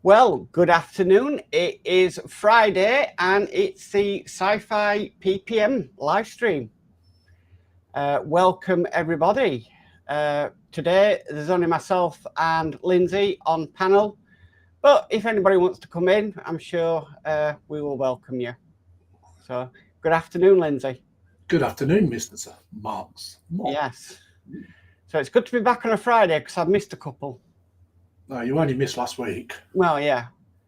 Well, good afternoon. It is Friday and it's the Sci-Fi PPM live stream. Welcome everybody. Today there's only myself and Lindsay on panel, but if anybody wants to come in, I'm sure we will welcome you. So good afternoon, Lindsay. Good afternoon, Mr. Marks. Yes. So it's good to be back on a Friday because I've missed a couple. No, you only missed last week. Well, yeah.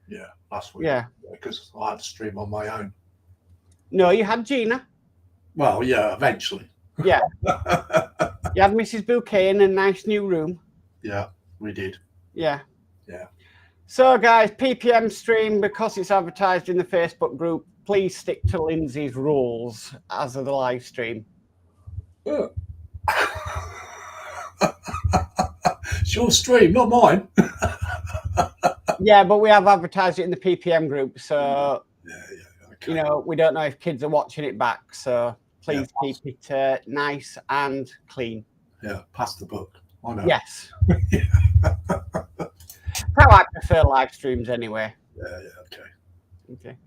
Yeah, last week. Yeah. Because I had to stream on my own. No, you had Gina. Well, yeah, eventually. Yeah. You had Mrs. Bouquet in a nice new room. Yeah, we did. Yeah. Yeah. So, guys, PPM stream, because it's advertised in the Facebook group, please stick to Lindsay's rules as of the live stream. Yeah. It's your stream, not mine. Yeah, but we have advertised it in the PPM group, so okay. you know, we don't know if kids are watching it back. So please keep it nice and clean. Yeah, pass the book. I know. Yes. How I prefer live streams anyway. Yeah, okay.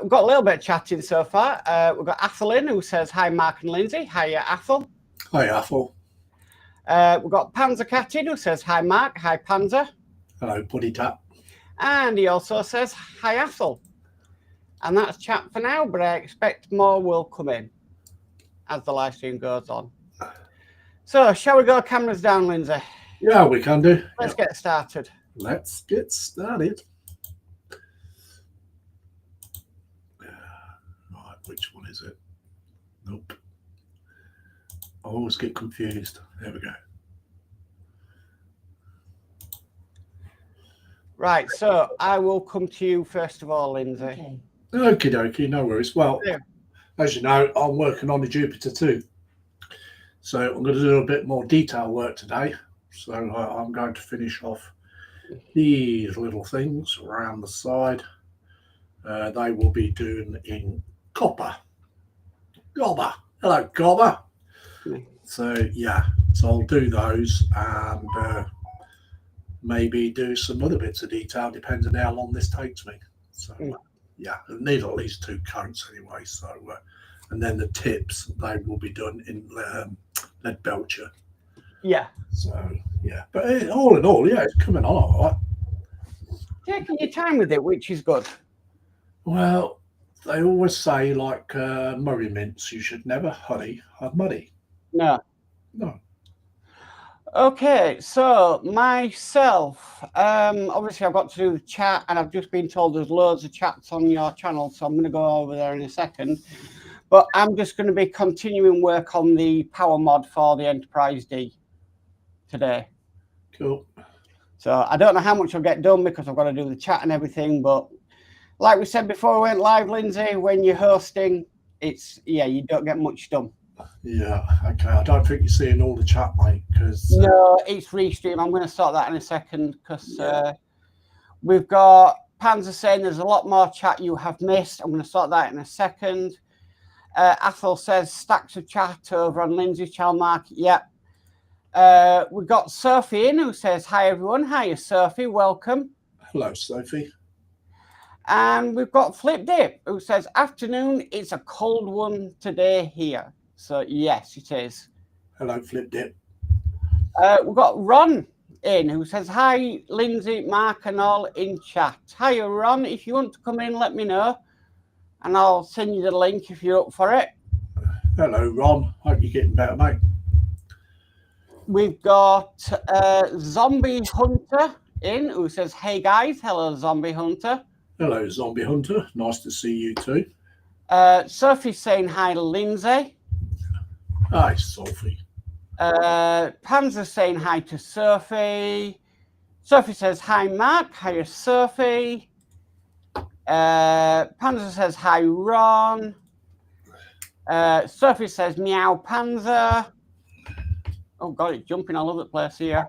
We've got a little bit of chatting so far. We've got Athel in, who says hi, Mark and Lindsay. Hiya, Athel. Hi, Athel. We've got Panzer Cat in, who says hi, Mark. Hi, Panzer. Hello, Puddy Tap. And he also says hi, Athel. And that's chat for now, but I expect more will come in as the live stream goes on. So, shall we go cameras down, Lindsay? Yeah, we can do. Let's get started. Let's get started. Right, which one is it? Nope. I always get confused. There we go. Right, so I will come to you first of all, Lindsay. Okie dokie, no worries. Well, Yeah. As you know, I'm working on the Jupiter 2. So I'm going to do a bit more detail work today. So I'm going to finish off these little things around the side. They will be done in copper. Copper. Hello, copper. So, yeah. So I'll do those and maybe do some other bits of detail, depends on how long this takes me. So, yeah, I need at least 2 coats anyway. So, and then the tips, they will be done in lead belcher. Yeah. So, yeah. But all in all, yeah, it's coming on all right. Taking your time with it, which is good. Well, they always say, like Murray mints, you should never hurry a muddy. No. No. Okay, so myself, obviously I've got to do the chat, and I've just been told there's loads of chats on your channel, so I'm going to go over there in a second. But I'm just going to be continuing work on the power mod for the Enterprise D today. Cool. So I don't know how much I'll get done because I've got to do the chat and everything, but like we said before we went live, Lindsay, when you're hosting, you don't get much done. Yeah, okay. I don't think you're seeing all the chat, mate, because... No, it's restream. I'm going to sort that in a second because we've got Panzer saying there's a lot more chat you have missed. I'm going to sort that in a second. Athel says stacks of chat over on Lindsay's channel, Mark. Yep. We've got Sophie in, who says hi, everyone. Hiya, Sophie. Welcome. Hello, Sophie. And we've got Flip Dip, who says afternoon. It's a cold one today here. So, yes, it is. Hello, Flip Dip. We've got Ron in, who says, hi, Lindsay, Mark, and all in chat. Hiya, Ron. If you want to come in, let me know, and I'll send you the link if you're up for it. Hello, Ron. Hope you're getting better, mate. We've got Zombie Hunter in, who says, hey, guys. Hello, Zombie Hunter. Hello, Zombie Hunter. Nice to see you too. Sophie's saying hi, Lindsay. Hi, Sophie. Panzer saying hi to Sophie. Sophie says hi, Mark. Hiya, Sophie. Panzer says hi, Ron. Sophie says meow, Panzer. Oh, God, it's jumping all over the place here.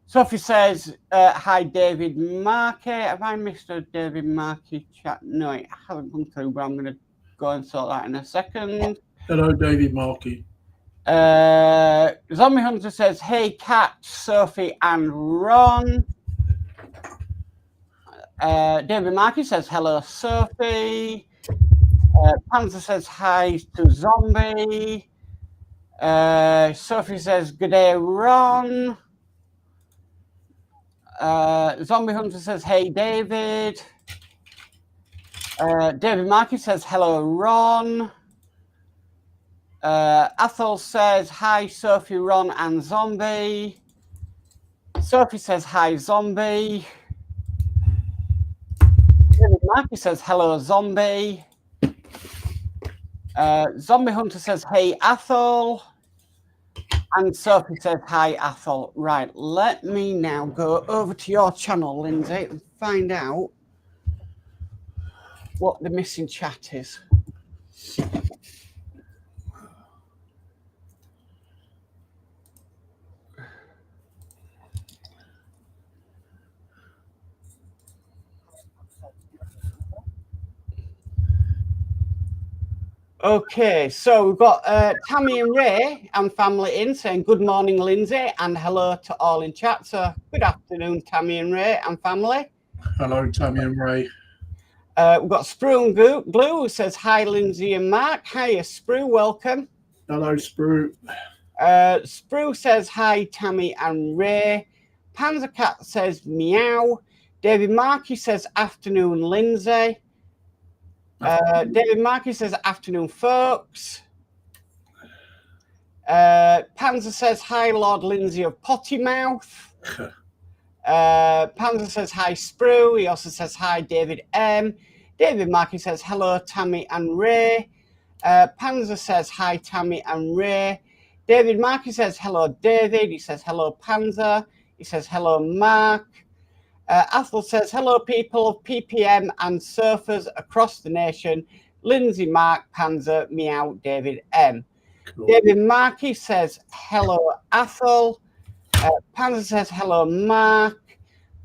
Sophie says hi, David Markey. Have I missed a David Markey chat? No, it hasn't come through, but I'm going to go and sort that in a second. Hello, David Markey. Zombie Hunter says, hey, Kat, Sophie, and Ron. David Markey says, hello, Sophie. Panzer says, hi to Zombie. Sophie says, good day, Ron. Zombie Hunter says, hey, David. David Markey says, hello, Ron. Athol says, hi, Sophie, Ron, and Zombie. Sophie says, hi, Zombie. David Markey says, hello, Zombie. Zombie Hunter says, hey, Athol. And Sophie says, hi, Athol. Right, let me now go over to your channel, Lindsay, and find out what the missing chat is. Okay, so we've got Tammy and Ray and family in saying good morning, Lindsay, and hello to all in chat. So good afternoon, Tammy and Ray and family. Hello, Tammy and Ray. We've got Sprue and Glue who says hi, Lindsay and Mark. Hiya, Sprue, welcome. Hello, Sprue. Sprue says hi, Tammy and Ray. Panzer Cat says meow. David Markey says afternoon, Lindsay. David Markey says afternoon, folks. Panzer says hi, Lord Lindsay of Potty Mouth. Panzer says hi, Sprue. He also says hi, David M. David Markey says hello, Tammy and Ray. Panzer says hi, Tammy and Ray. David Markey says hello, David. He says hello, Panzer. He says hello, Mark. Athel says hello, people of PPM and surfers across the nation. Lindsay, Mark, Panzer, meow, David M. Cool. David Markey says hello, Athel. Panzer says hello, Mark.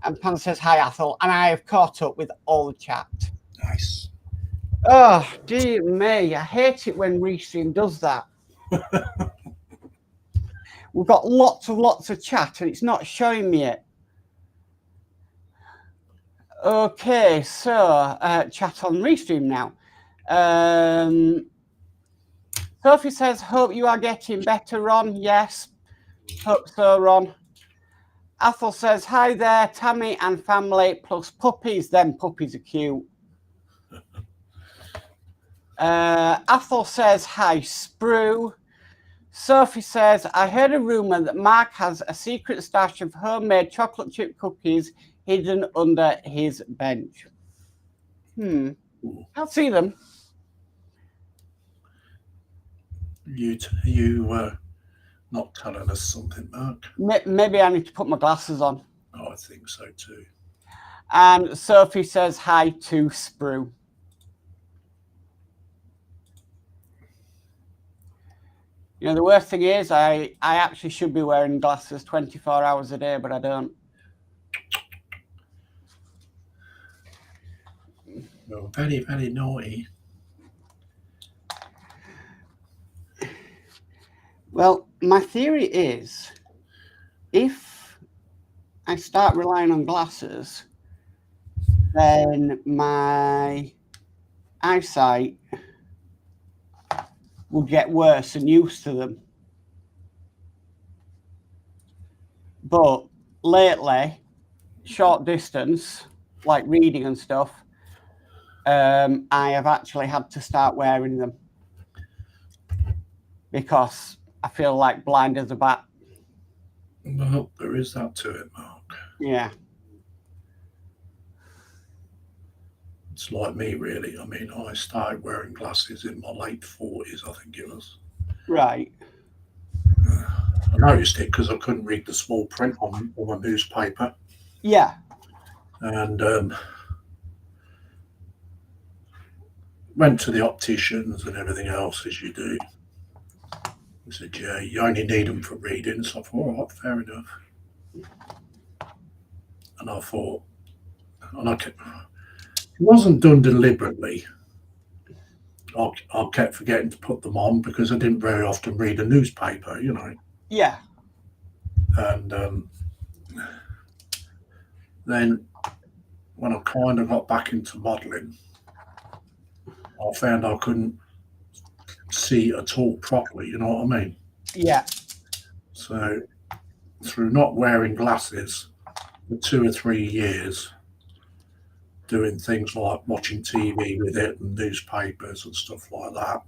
And Panzer says hi, Athel. And I have caught up with all the chat. Nice. Oh, dear me. I hate it when Restream does that. We've got lots of chat and it's not showing me it. Okay, so chat on Restream now. Sophie says, hope you are getting better, Ron. Yes, hope so, Ron. Athel says, hi there, Tammy and family, plus puppies. Them puppies are cute. Athel says, hi, Sprue. Sophie says, I heard a rumor that Mark has a secret stash of homemade chocolate chip cookies hidden under his bench. I'll see them. You not telling us something, Mark? Maybe I need to put my glasses on. Oh, I think so too. And Sophie says hi to Sprue. You know, the worst thing is I actually should be wearing glasses 24 hours a day, but I don't. Well, very, very naughty. Well, my theory is if I start relying on glasses, then my eyesight will get worse and used to them. But lately, short distance, like reading and stuff, I have actually had to start wearing them because I feel like blind as a bat. Well, there is that to it, Mark. Yeah. It's like me, really. I mean, I started wearing glasses in my late 40s, I think it was. Right. I noticed it because I couldn't read the small print on a newspaper. Yeah. And went to the opticians and everything else, as you do. He said, yeah, you only need them for reading. So I thought, all right, fair enough. And I thought, it wasn't done deliberately. I kept forgetting to put them on because I didn't very often read a newspaper, you know. Yeah. And then when I kind of got back into modelling, I found I couldn't see at all properly, you know what I mean? Yeah. So through not wearing glasses for 2 or 3 years, doing things like watching TV with it and newspapers and stuff like that,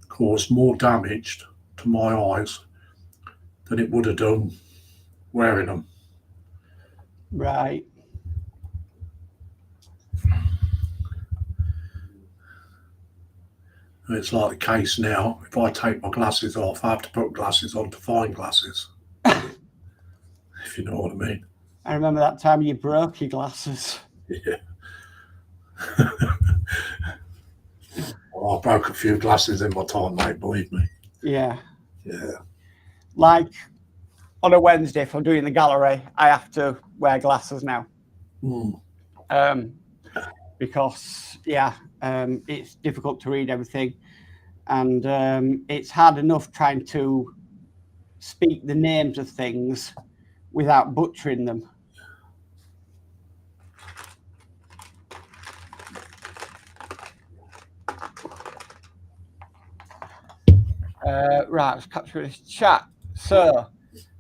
caused more damage to my eyes than it would have done wearing them. Right. And it's like the case now, if I take my glasses off, I have to put glasses on to find glasses. If you know what I mean. I remember that time you broke your glasses. Yeah. Well, I broke a few glasses in my time, mate, believe me. Yeah. Yeah. Like on a Wednesday, if I'm doing the gallery, I have to wear glasses now. Because, it's difficult to read everything. And it's hard enough trying to speak the names of things without butchering them. Right, let's capture this chat. So,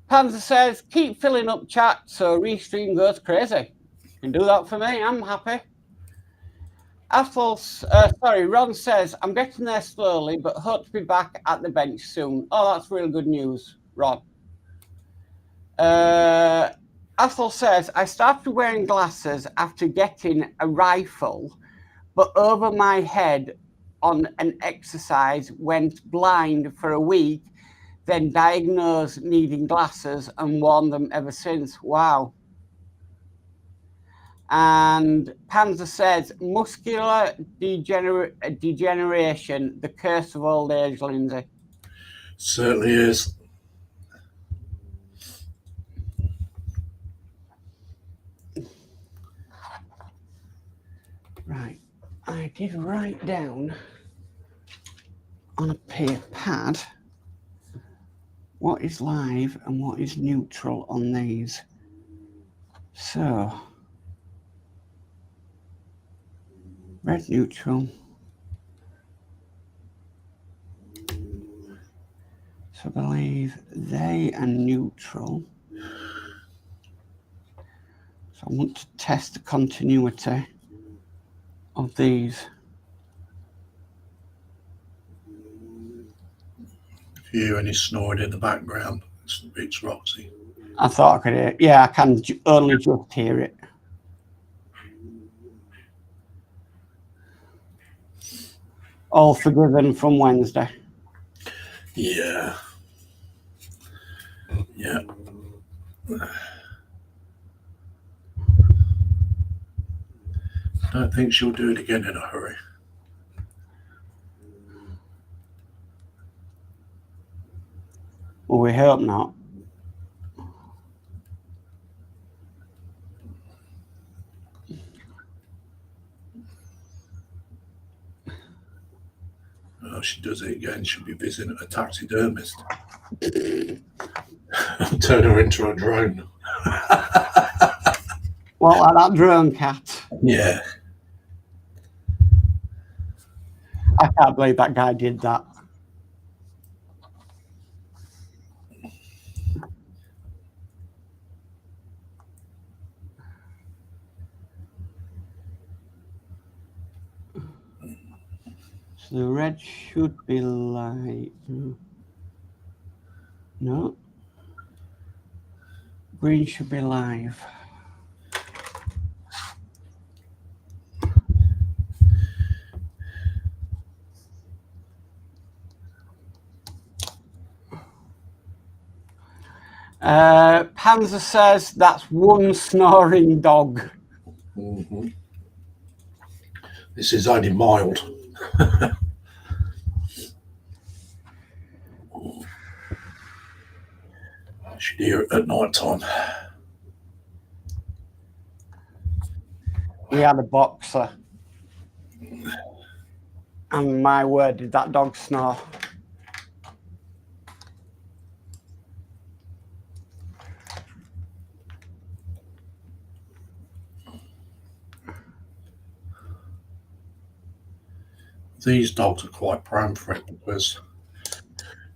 Panzer says, keep filling up chat so Restream goes crazy. You can do that for me, I'm happy. Ron says, I'm getting there slowly, but hope to be back at the bench soon. Oh, that's really good news, Ron. Athol says, I started wearing glasses after getting a rifle, but over my head on an exercise, went blind for a week, then diagnosed needing glasses and worn them ever since. Wow. And Panzer says, muscular degeneration, the curse of old age, Lindsay. Certainly is. Right. I did write down on a paper pad what is live and what is neutral on these. So, red neutral. So I believe they are neutral. So I want to test the continuity of these. If you hear any snoring in the background, it's Roxy. I thought I could hear it. Yeah, I can only just hear it. All forgiven from Wednesday. Yeah. Yeah. I don't think she'll do it again in a hurry. Well, we hope not. Oh, she does it again. She'll be visiting a taxidermist. Turn her into a drone. Well, like that drone cat. Yeah. I can't believe that guy did that. So the red should be light. No. Green should be live. Panzer says that's one snoring dog. Mm-hmm. This is only mild. I should hear it at night time. We had a boxer. And my word, did that dog snore. these dogs are quite prone for it because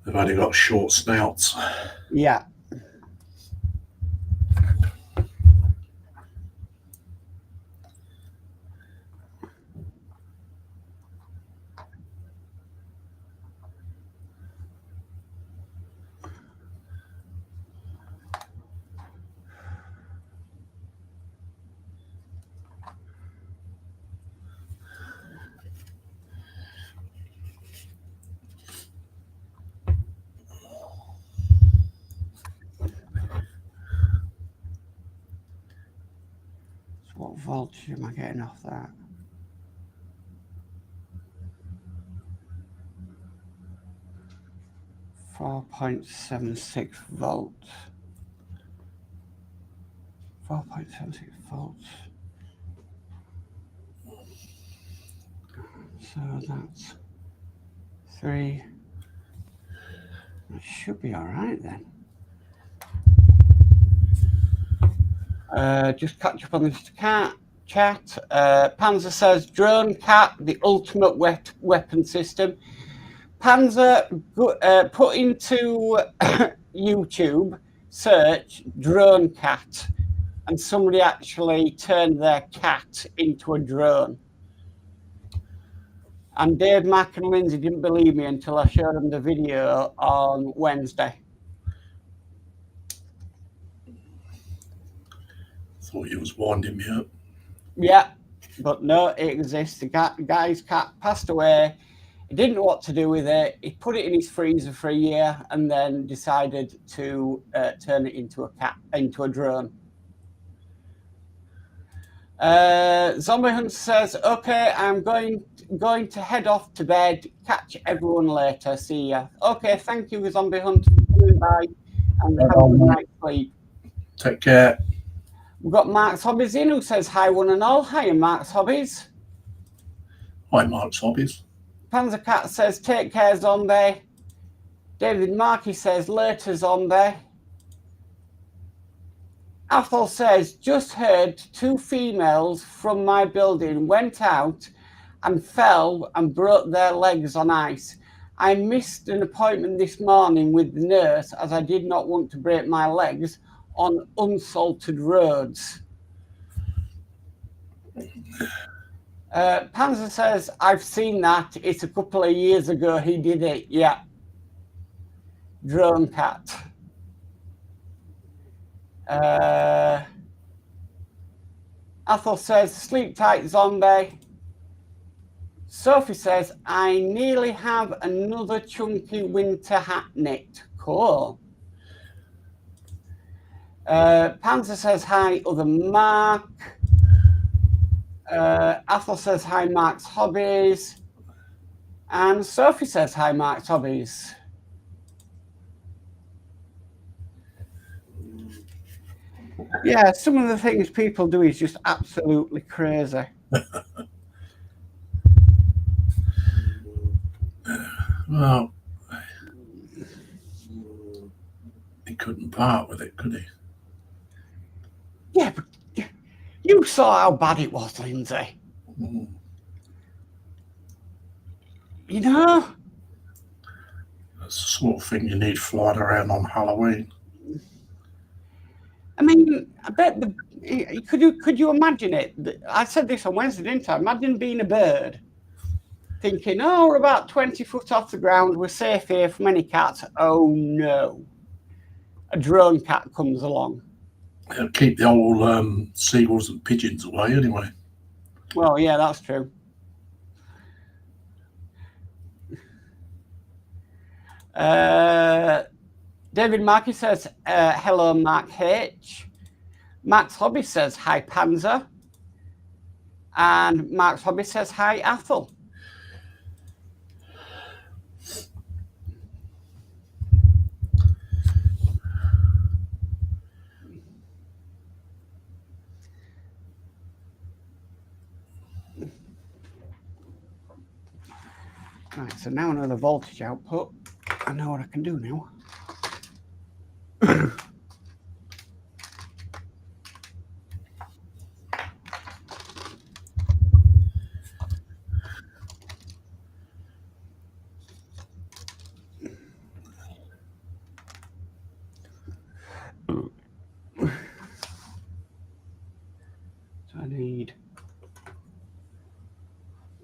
they've only got short snouts. Yeah. So what voltage am I getting off that? .76 volts. 4.76 volts. So that's 3. That should be all right then. Just catch up on this chat. Panzer says drone cat, the ultimate weapon system. Panzer, put into YouTube search drone cat, and somebody actually turned their cat into a drone. And Dave, Mac, and Lindsay didn't believe me until I showed them the video on Wednesday. Thought you was winding me up. Yeah, but no, it exists. The guy's cat passed away. He didn't know what to do with it. He put it in his freezer for a year and then decided to turn it into a drone. Zombie Hunter says, "Okay, I'm going to head off to bed. Catch everyone later. See ya." Okay, thank you, Zombie Hunter, for coming by, and have a good night's sleep. Take care. We've got Mark's Hobbies in, who says hi one and all. Hiya, Mark's Hobbies. Hi, Mark's Hobbies. Panzer Cat says, "Take care, Zombie." David Markey says, "Later, Zombie." Athol says, "Just heard 2 females from my building went out and fell and broke their legs on ice. I missed an appointment this morning with the nurse as I did not want to break my legs on unsalted roads." Panzer says, "I've seen that. It's a couple of years ago he did it." Yeah. Drone cat. Athol says, "Sleep tight, Zombie." Sophie says, "I nearly have another chunky winter hat knit." Cool. Panzer says, "Hi, other Mark." Athol says, "Hi, Mark's Hobbies." And Sophie says, "Hi, Mark's Hobbies." Yeah, some of the things people do is just absolutely crazy. Well, he couldn't part with it, could he? Yeah, but you saw how bad it was, Lindsay. You know? That's the sort of thing you need flying around on Halloween. I mean, I bet could you imagine it? I said this on Wednesday, didn't I? Imagine being a bird, thinking, "Oh, we're about 20 foot off the ground. We're safe here from any cats." Oh no, a drone cat comes along. It'll keep the old seagulls and pigeons away anyway. Well, yeah, that's true. David Markey says, "Hello, Mark H." Max Hobby says, "Hi, Panzer." And Mark's Hobby says, "Hi, Athol." Right, so now I know the voltage output. I know what I can do now.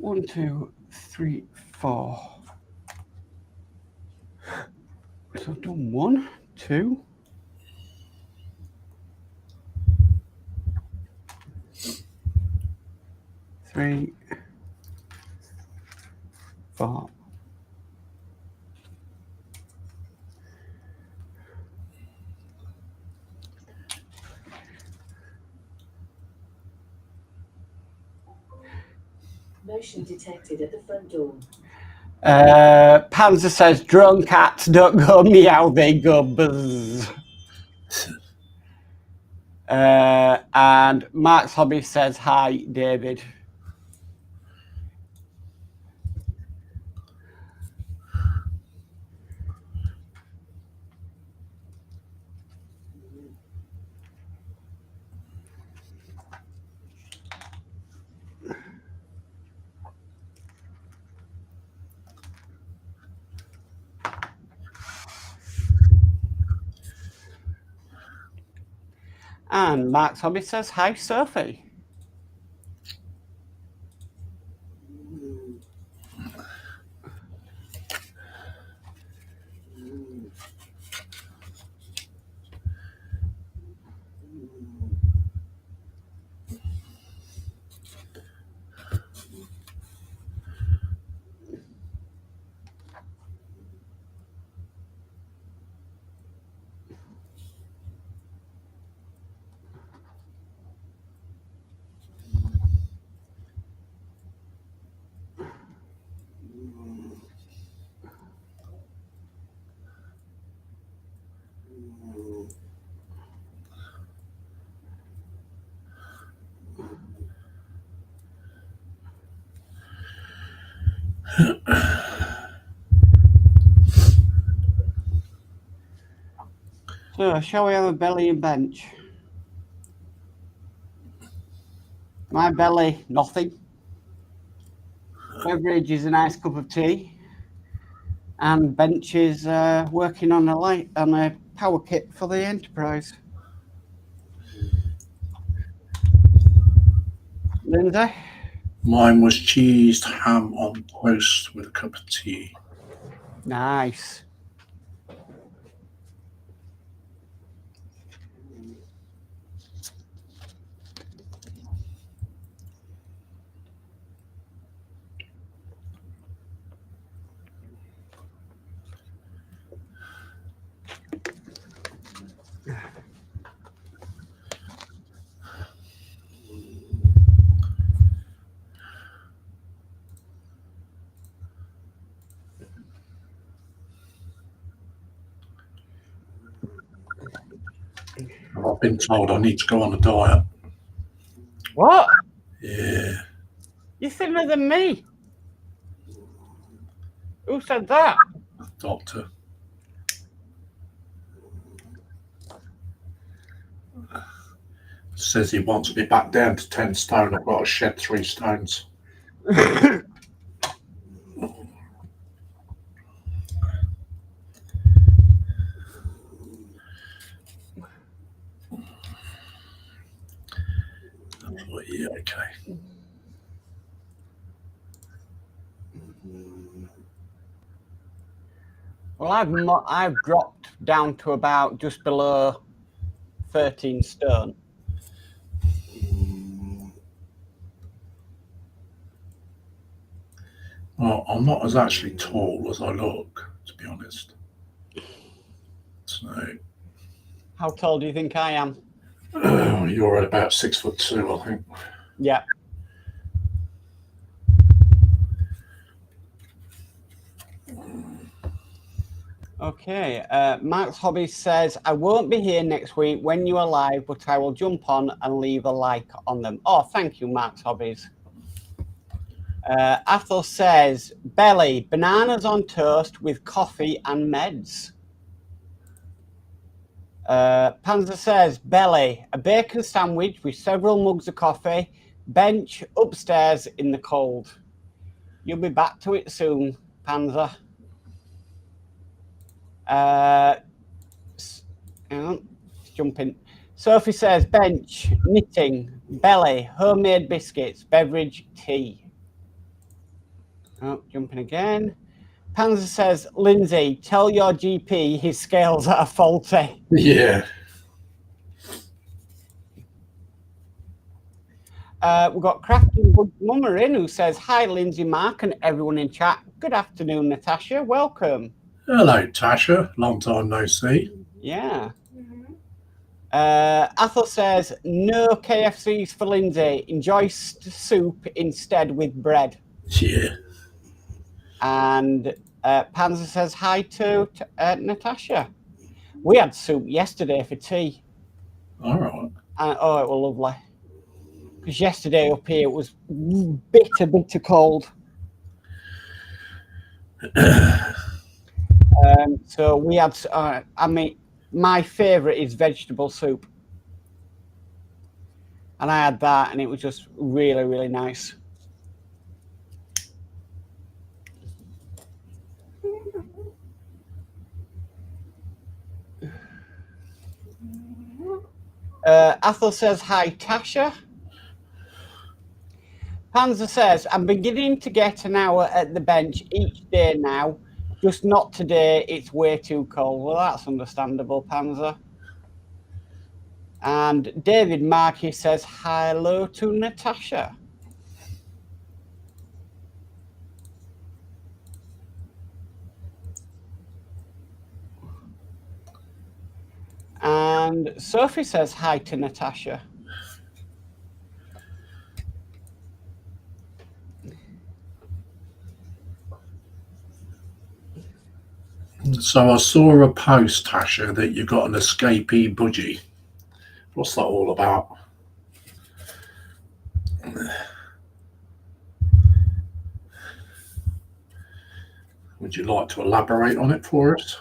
1, 2, 3, 4. So I've done 1, 2. Three, 4. Motion detected at the front door. Panzer says drone cats don't go meow, they go buzz. And Mark's Hobby says hi, David. And Mark's Hobby says hi, Sophie. So, shall we have a belly and bench? My belly, nothing. Beverage is a nice cup of tea. And bench is working on a power kit for the Enterprise. Lindsay? Mine was cheesed ham on toast with a cup of tea. Nice. I've been told I need to go on a diet. What? Yeah. You're thinner than me. Who said that? Doctor. Says he wants me back down to 10 stone. I've got to shed 3 stones. Oh, yeah, okay. Well, I've dropped down to about just below 13 stone. Well, I'm not as actually tall as I look, to be honest. So, How tall do you think I am? you're at about 6'2", I think. Yeah. Okay. Mark's Hobby says, I won't be here next week when you are live, but I will jump on and leave a like on them. Oh, thank you, Mark's Hobbies. Athel says, Belly, bananas on toast with coffee and meds. Panzer says, Belly, a bacon sandwich with several mugs of coffee, bench upstairs in the cold. You'll be back to it soon, Panzer. Hang on, it's jumping. Sophie says, bench, knitting, Belly, homemade biscuits, beverage, tea. Oh, jumping again. Panzer says, Lindsay, tell your GP his scales are faulty. Yeah. We've got Crafting Good Mummer in who says, hi, Lindsay, Mark, and everyone in chat. Good afternoon, Natasha. Welcome. Hello, Tasha. Long time no see. Yeah. Athel says, no KFCs for Lindsay. Enjoy soup instead with bread. Yeah. And Panzer says, hi to Natasha. We had soup yesterday for tea. All right. And, oh, it was lovely. Because yesterday up here it was bitter cold. So we had, I mean, my favourite is vegetable soup. And I had that and it was just really, really nice. Athel says, hi, Tasha. Panzer says, I'm beginning to get an hour at the bench each day now. Just not today. It's way too cold. Well, that's understandable, Panzer. And David Markey says, hello to Natasha. And Sophie says hi to Natasha. So I saw a post, Tasha, that you got an escapee budgie. What's that all about? Would you like to elaborate on it for us?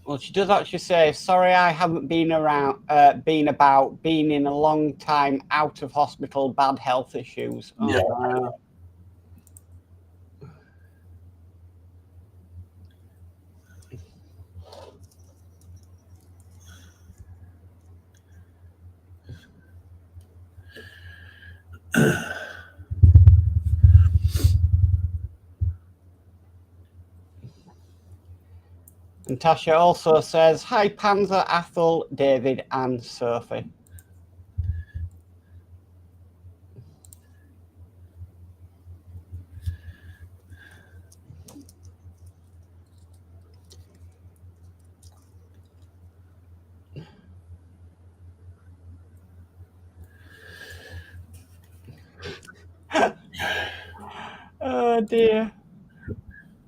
Well, she does actually say, sorry, I haven't been around, been in a long time out of hospital, bad health issues. Oh, Yeah. And Tasha also says, hi, Panzer, Athel, David, and Sophie. Oh, dear.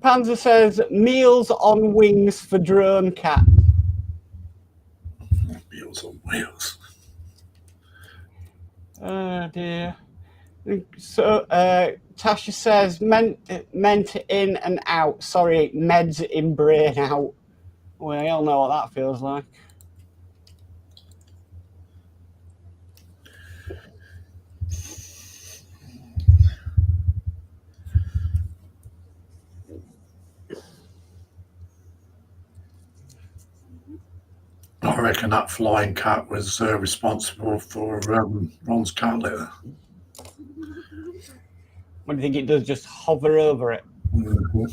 Panzer says, meals on wings for drone cat. Meals on wheels. Oh, dear. So, Tasha says, meant in and out. Sorry, meds in, brain out. Well, we all know what that feels like. I reckon that flying cat was responsible for Ron's cat litter. What do you think it does? Just hover over it? Mm-hmm.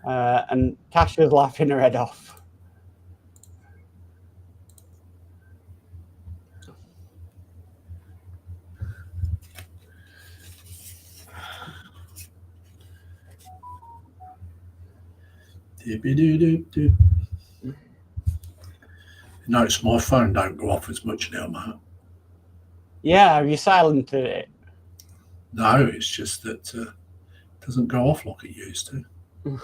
And Tasha's laughing her head off. Notice my phone don't go off as much now, Matt. Yeah, have you silenced it? No, it's just that it doesn't go off like it used to.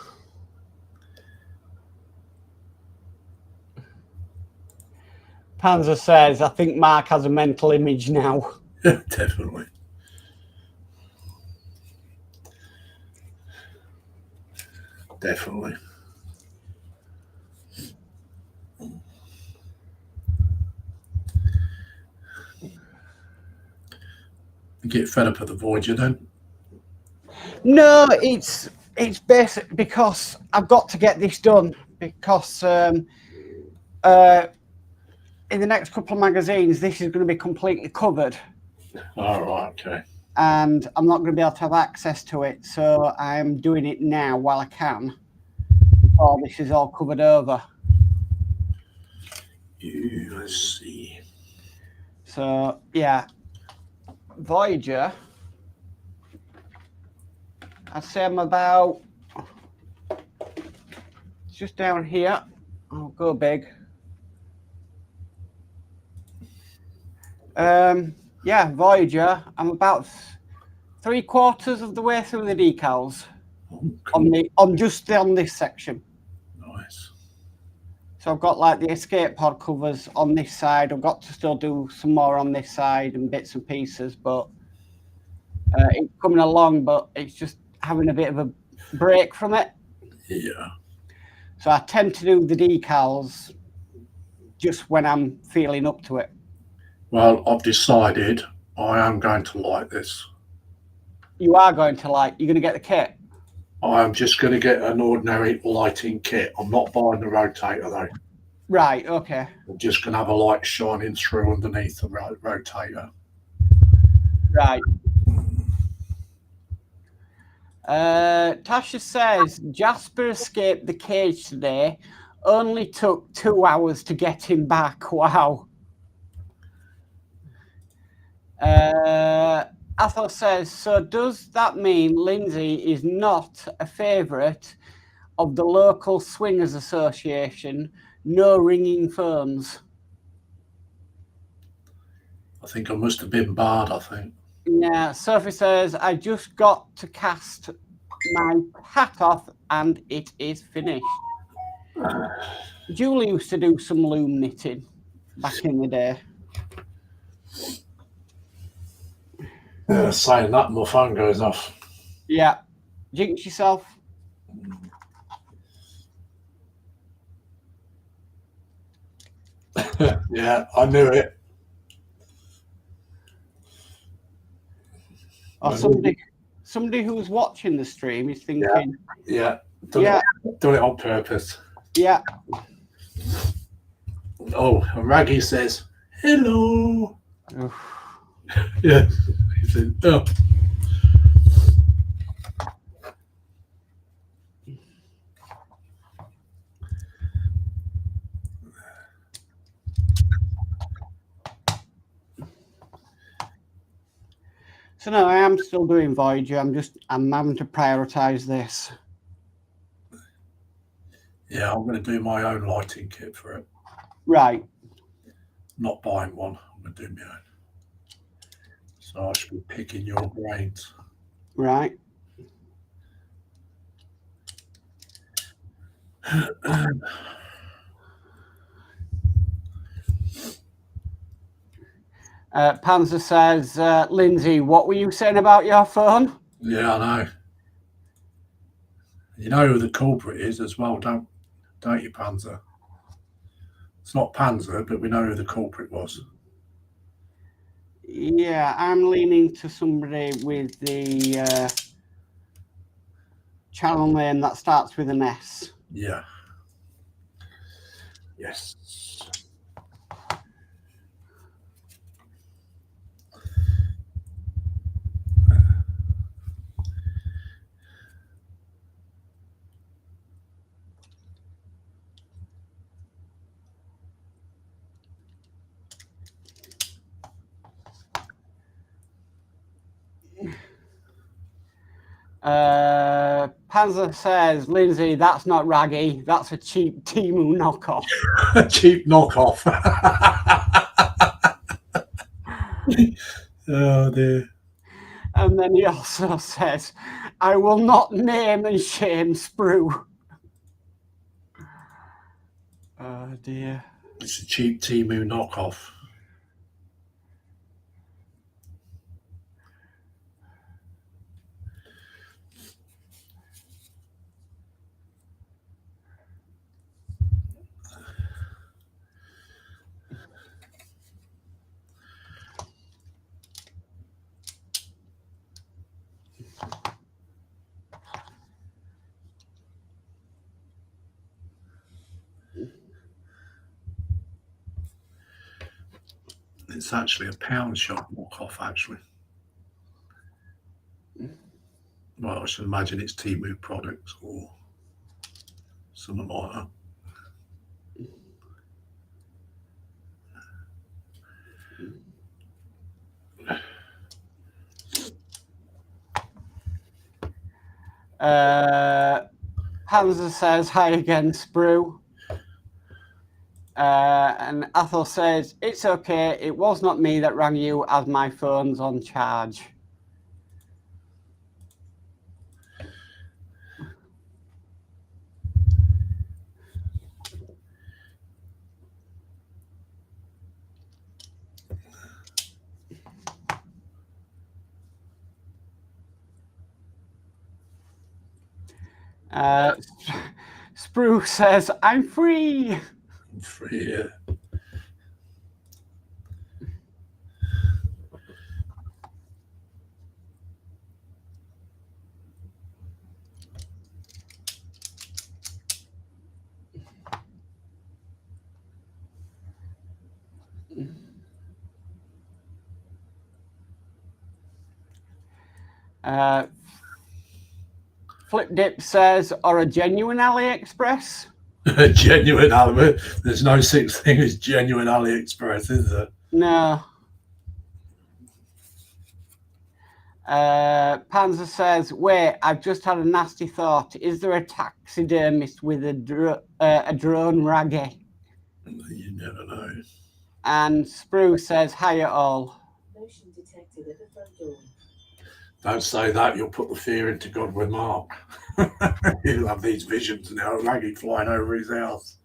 Panzer says, I think Mark has a mental image now. Definitely. Definitely. You get fed up of the Voyager then? No, it's basic because I've got to get this done because in the next couple of magazines, this is going to be completely covered. All right, okay. And I'm not going to be able to have access to it, so I'm doing it now while I can. Before this is all covered over. Let's see. So yeah, Voyager. I'd say I'm about just down here. I'll go big. Yeah, Voyager. I'm about 3/4 of the way through the decals on this section. Nice. So I've got like the escape pod covers on this side. I've got to still do some more on this side and bits and pieces, but it's coming along. But it's just having a bit of a break from it. Yeah. So I tend to do the decals just when I'm feeling up to it. Well, I've decided I am going to like this. You are going to you're going to get the kit? I am just going to get an ordinary lighting kit. I'm not buying the rotator though. Right, okay. I'm just going to have a light shining through underneath the rotator. Right. Tasha says Jasper escaped the cage today. Only took 2 hours to get him back. Wow. Athol says, so does that mean Lindsay is not a favourite of the local swingers association? No ringing phones. I think I must have been barred, I think. Yeah, Sophie says, I just got to cast my hat off and it is finished. Julie used to do some loom knitting back in the day. Saying that, my phone goes off. Yeah. Jinx yourself. Yeah, I knew it. Or somebody who's watching the stream is thinking, Yeah. Done it on purpose. Yeah. Oh, and Raggy says, hello. Oof. Yeah. He said, oh. So no, I am still doing Voyager. I'm having to prioritize this. Yeah, I'm going to do my own lighting kit for it. Right. Not buying one. I'm going to do my own. So I should be picking your brains. Right. Panzer says, Lindsay, what were you saying about your phone? Yeah, I know. You know who the culprit is as well, don't you, Panzer? It's not Panzer, but we know who the culprit was. Yeah, I'm leaning to somebody with the channel name that starts with an S. Yeah. Yes. Panzer says, Lindsay, that's not Raggy. That's a cheap Temu knockoff. Cheap knockoff. Oh dear. And then he also says, I will not name and shame Sprue. Oh dear. It's a cheap Temu knockoff. It's actually a pound shop knockoff, actually. Well, I should imagine it's Temu products or something like that. Panzer says, hi again, Sprue. And Athel says, it's okay, it was not me that rang you as my phone's on charge. Sprue says, I'm free. Free, yeah. Flip Dip says, or a genuine AliExpress. Genuine Ali. There's no such thing as genuine AliExpress, is there? No. Panzer says, wait, I've just had a nasty thought. Is there a taxidermist with a drone raggy? You never know. And Sprue says, hiya all. Motion detected at the front door. Don't say that, you'll put the fear into God with Mark. He'll have these visions now, Maggie flying over his house.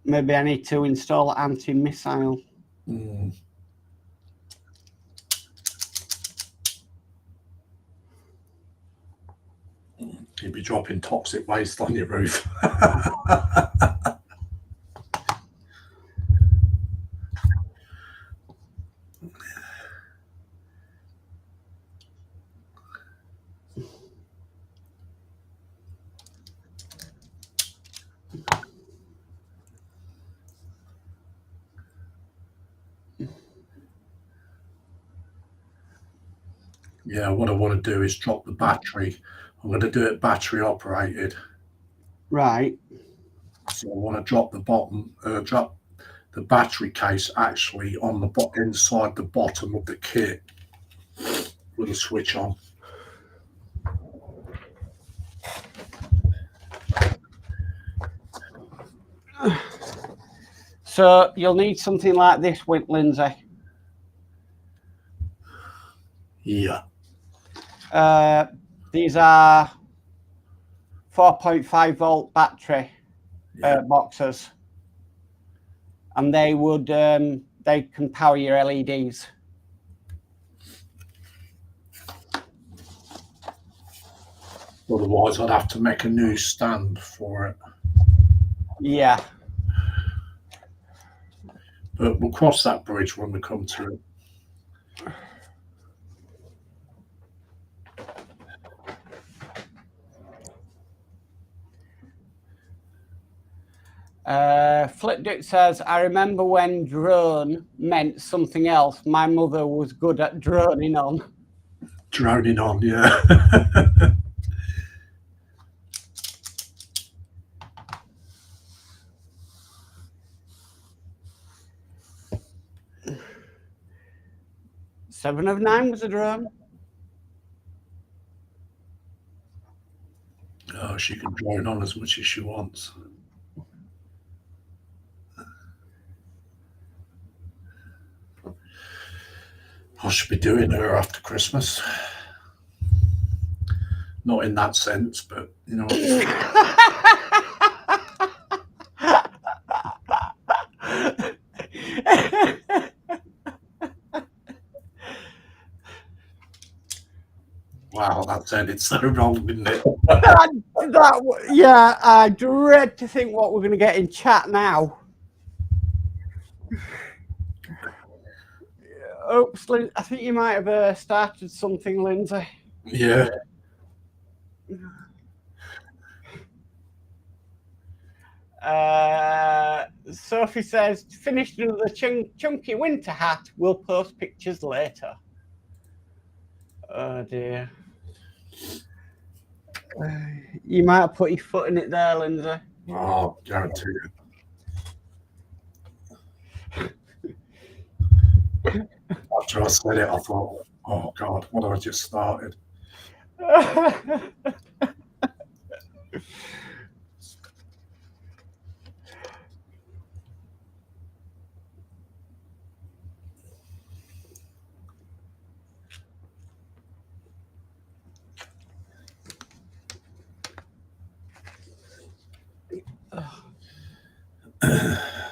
Maybe I need to install anti-missile. Mm. You'd be dropping toxic waste on your roof. Yeah, what I want to do is drop the battery. I'm going to do it battery operated. Right. So I want to drop the drop the battery case actually on the inside the bottom of the kit with a switch on. So you'll need something like this, Lindsay. Yeah. These are 4.5 volt battery boxes, and they would they can power your LEDs. Otherwise, I'd have to make a new stand for it. Yeah. But we'll cross that bridge when we come to it. Flipdick says, I remember when drone meant something else. My mother was good at droning on. Droning on, yeah. Seven of Nine was a drone. Oh, she can drone on as much as she wants. I should be doing her after Christmas. Not in that sense, but you know. Wow, that sounded so wrong, didn't it? Yeah, I dread to think what we're going to get in chat now. Oops, I think you might have started something, Lindsay. Yeah. Sophie says, finished another chunky winter hat. We'll post pictures later. Oh dear. You might have put your foot in it there, Lindsay. Oh, guarantee it. After I said it, I thought, oh God, what have I just started?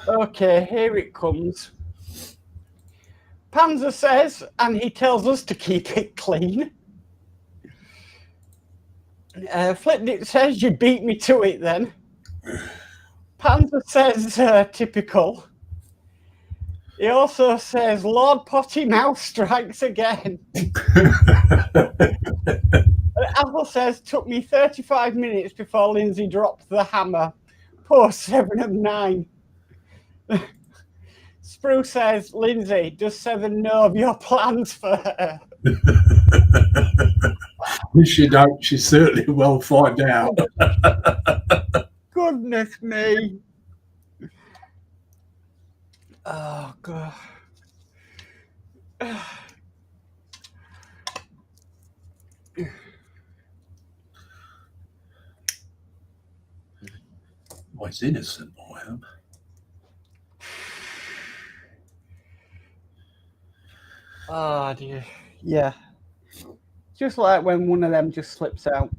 Okay, here it comes. Panzer says, and he tells us to keep it clean. Flipdip says, you beat me to it then. Panzer says, typical. He also says, Lord Potty Mouth strikes again. Apple says, took me 35 minutes before Lindsay dropped the hammer. Poor 7 of 9. Spruce says, Lindsay, does 7 know of your plans for her? If she don't, she certainly will find out. Goodness me. Oh, God. Well, it's innocent, I am. Oh, dear. Yeah. Just like when one of them just slips out.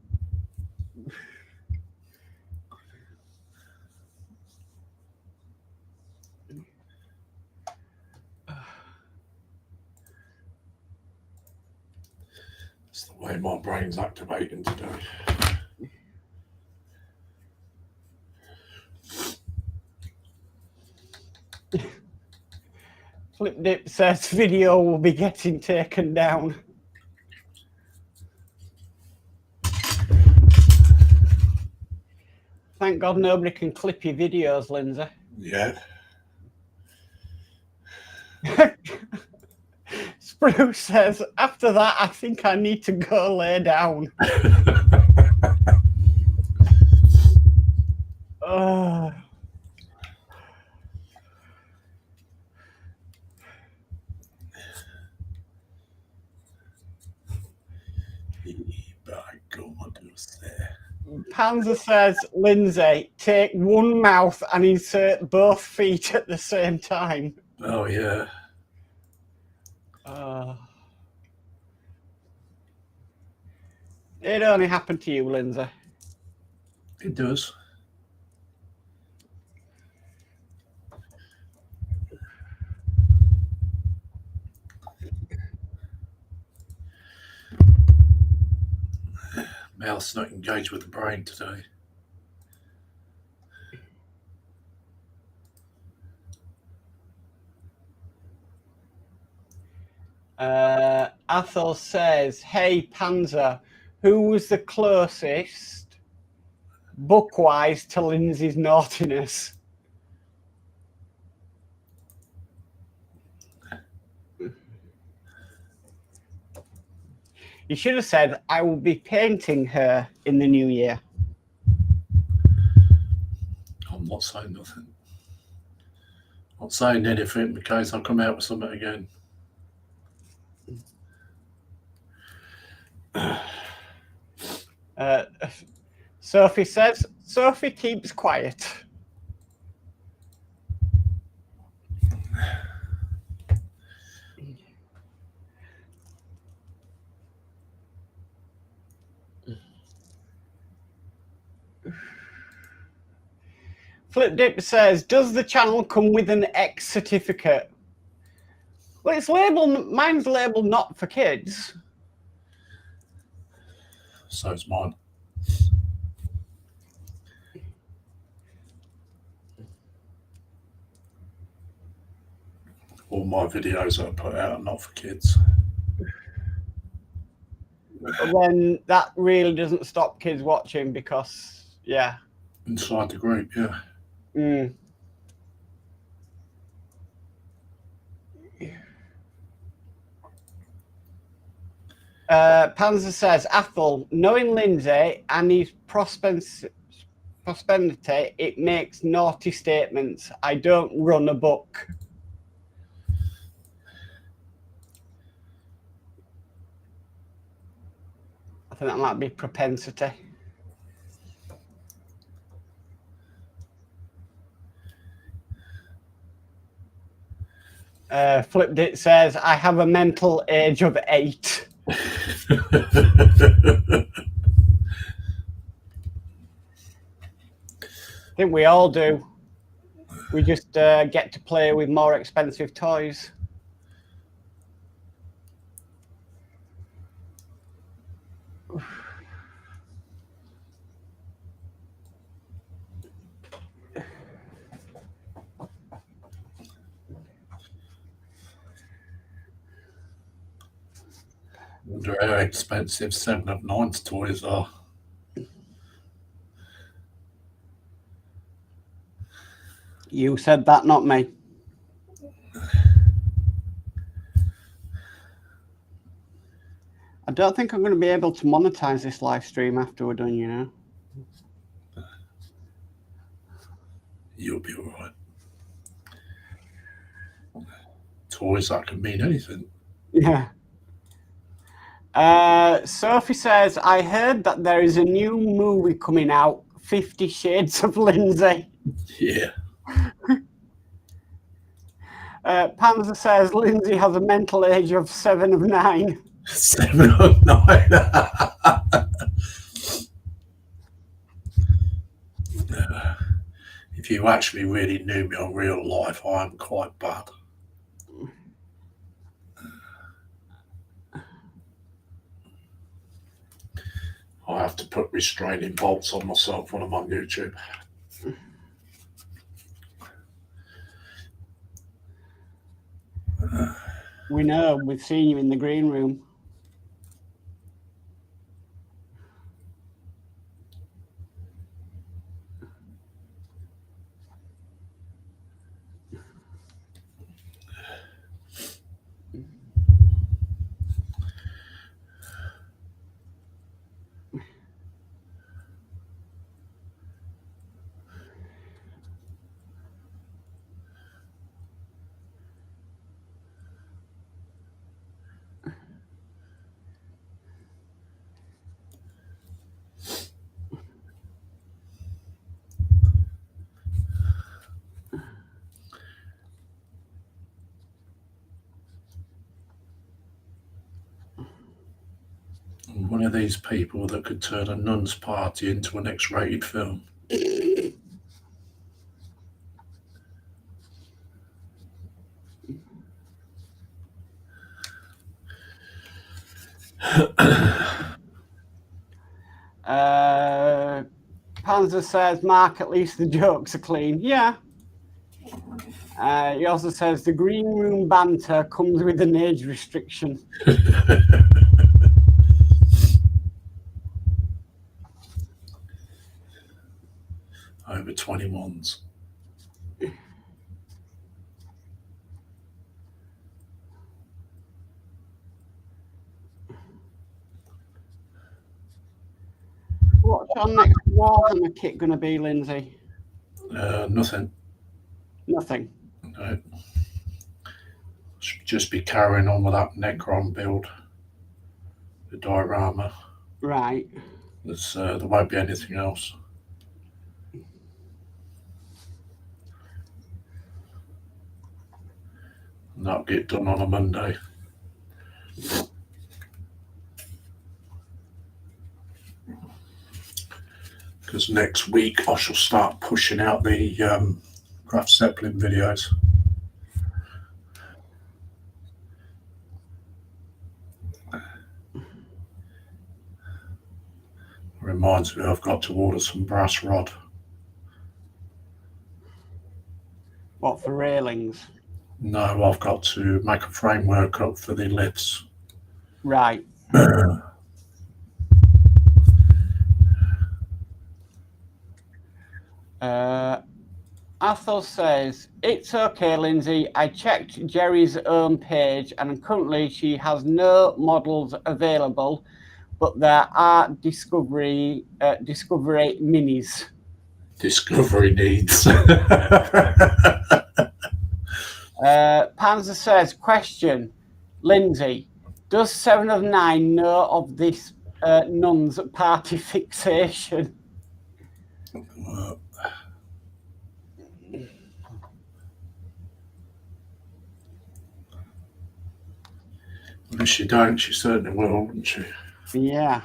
It's the way my brain's activating today. Flipdip says video will be getting taken down. Thank God nobody can clip your videos, Lindsay. Yeah. Spruce says, after that, I think I need to go lay down. Oh. Panzer says, Lindsay, take one mouth and insert both feet at the same time. Oh, yeah. It only happened to you, Lindsay. It does. Mouth's not engaged with the brain today. Athol says, hey, Panzer, who was the closest book-wise to Lindsay's naughtiness? You should have said, I will be painting her in the new year. I'm not saying nothing. Not saying anything in case I come out with something again. Sophie says, Sophie keeps quiet. Flipdip says, does the channel come with an X certificate? Well, it's labeled, mine's labeled not for kids. So's mine. All my videos I put out are not for kids. But then that really doesn't stop kids watching because, yeah. Inside the group, yeah. Mm. Panzer says, Athel, knowing Lindsay and his prosperity, it makes naughty statements. I don't run a book. I think that might be propensity. Flipped it says, I have a mental age of 8. I think we all do. We just get to play with more expensive toys. Wonder how expensive 7 of 9's toys are. You said that, not me. I don't think I'm going to be able to monetize this live stream after we're done, you know. You'll be all right. Toys, that can mean anything. Yeah. Sophie says, I heard that there is a new movie coming out, 50 Shades of Lindsay. Yeah. Panzer says, Lindsay has a mental age of 7 of 9. 7 of 9. If you actually really knew me on real life, I am quite bad. I have to put restraining bolts on myself when I'm on YouTube. We know, we've seen you in the green room. I'm one of these people that could turn a nun's party into an X-rated film. Panzer says, Mark, at least the jokes are clean. Yeah. He also says, the green room banter comes with an age restriction. Over 21s. What's your next Warhammer kit going to be, Lindsay? Nothing. Nothing. No. Should just be carrying on with that Necron build. The diorama. Right. There won't be anything else. And that'll get done on a Monday. Because next week I shall start pushing out the Graf Zeppelin videos. Reminds me I've got to order some brass rod. What, for railings? No, I've got to make a framework up for the lifts. Right. Athol says, it's okay, Lindsay. I checked Jerry's own page and currently she has no models available, but there are Discovery minis. Discovery needs. Panzer says, question, Lindsay, does 7 of 9 know of this nun's party fixation? If she don't, she certainly will, wouldn't she? Yeah.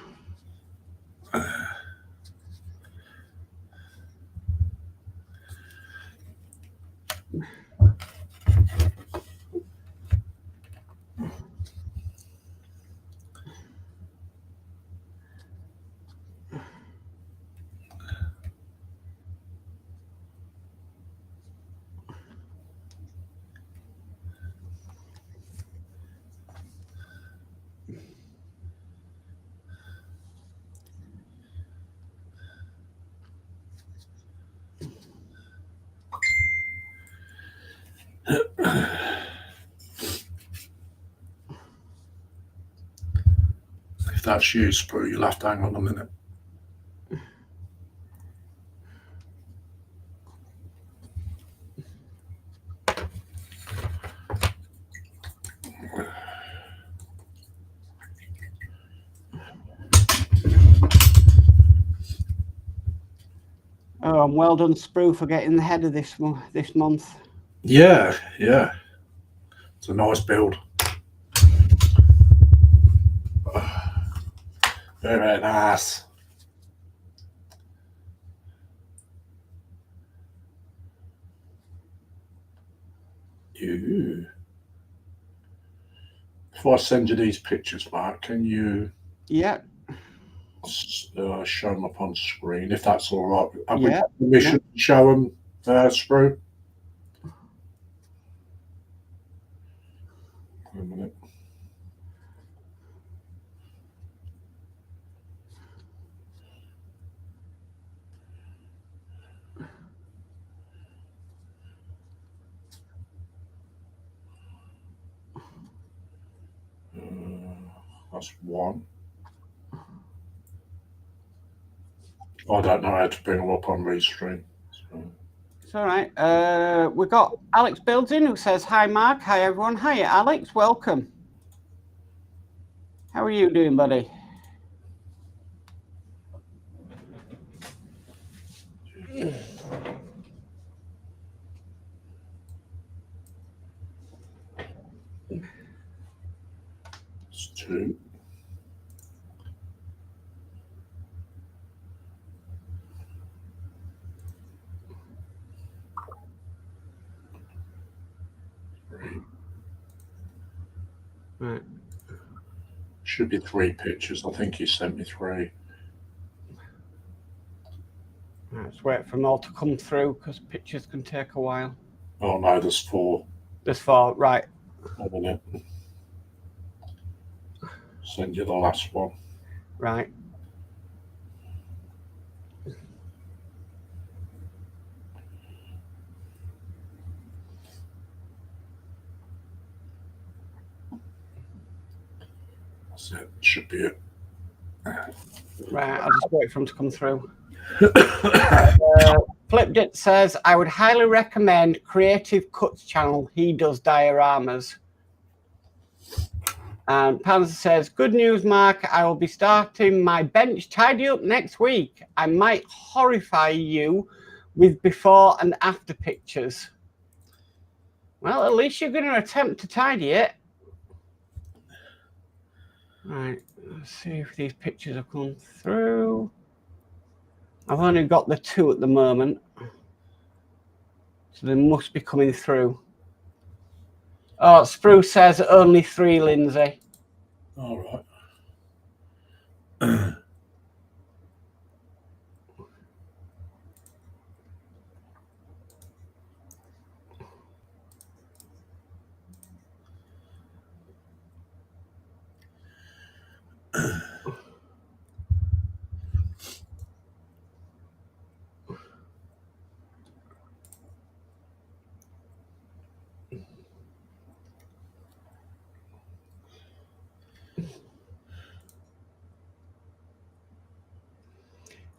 If that's you, Sprue, you'll have to hang on a minute. Oh, and well done, Sprue, for getting the head of this month. Yeah, yeah. It's a nice build. Very nice. Ooh. Before I send you these pictures, Mark, can you show them up on screen, if that's all right? Have we got permission to show them, Sprue? A minute. That's one. I don't know how to bring them up on Restream. So. It's all right. We've got Alex Builds in who says, hi, Mark. Hi, everyone. Hi, Alex. Welcome. How are you doing, buddy? It's two. Three. Right. Should be 3 pictures. I think he sent me 3. Let's wait for them all to come through because pictures can take a while. Oh no, there's 4. There's 4, right. A minute. Send you the last one. Right. That's it. Should be it. Right, I'll just wait for them to come through. Flipped It says, I would highly recommend Creative Cuts channel. He does dioramas. And Panzer says, good news, Mark. I will be starting my bench tidy up next week. I might horrify you with before and after pictures. Well, at least you're going to attempt to tidy it. Right, let's see if these pictures have come through. I've only got the 2 at the moment. So they must be coming through. Oh, Sprue says only 3, Lindsay. All right.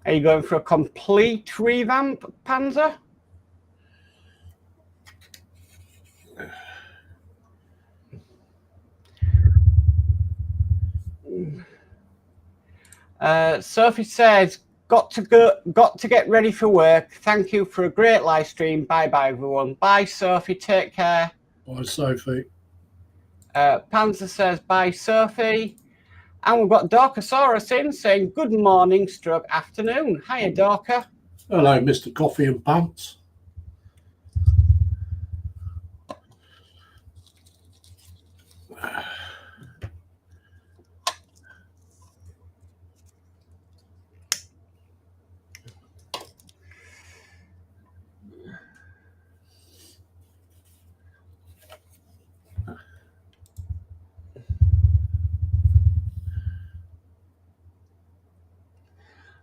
Are you going for a complete revamp, Panzer? Sophie says, got to get ready for work. Thank you for a great live stream. Bye bye everyone. Bye Sophie, take care. Bye, Sophie. Panzer says bye Sophie. And we've got Dorkasaurus in saying good morning stroke afternoon. Hiya Dorka. Hello, Mr. Coffee and Pants.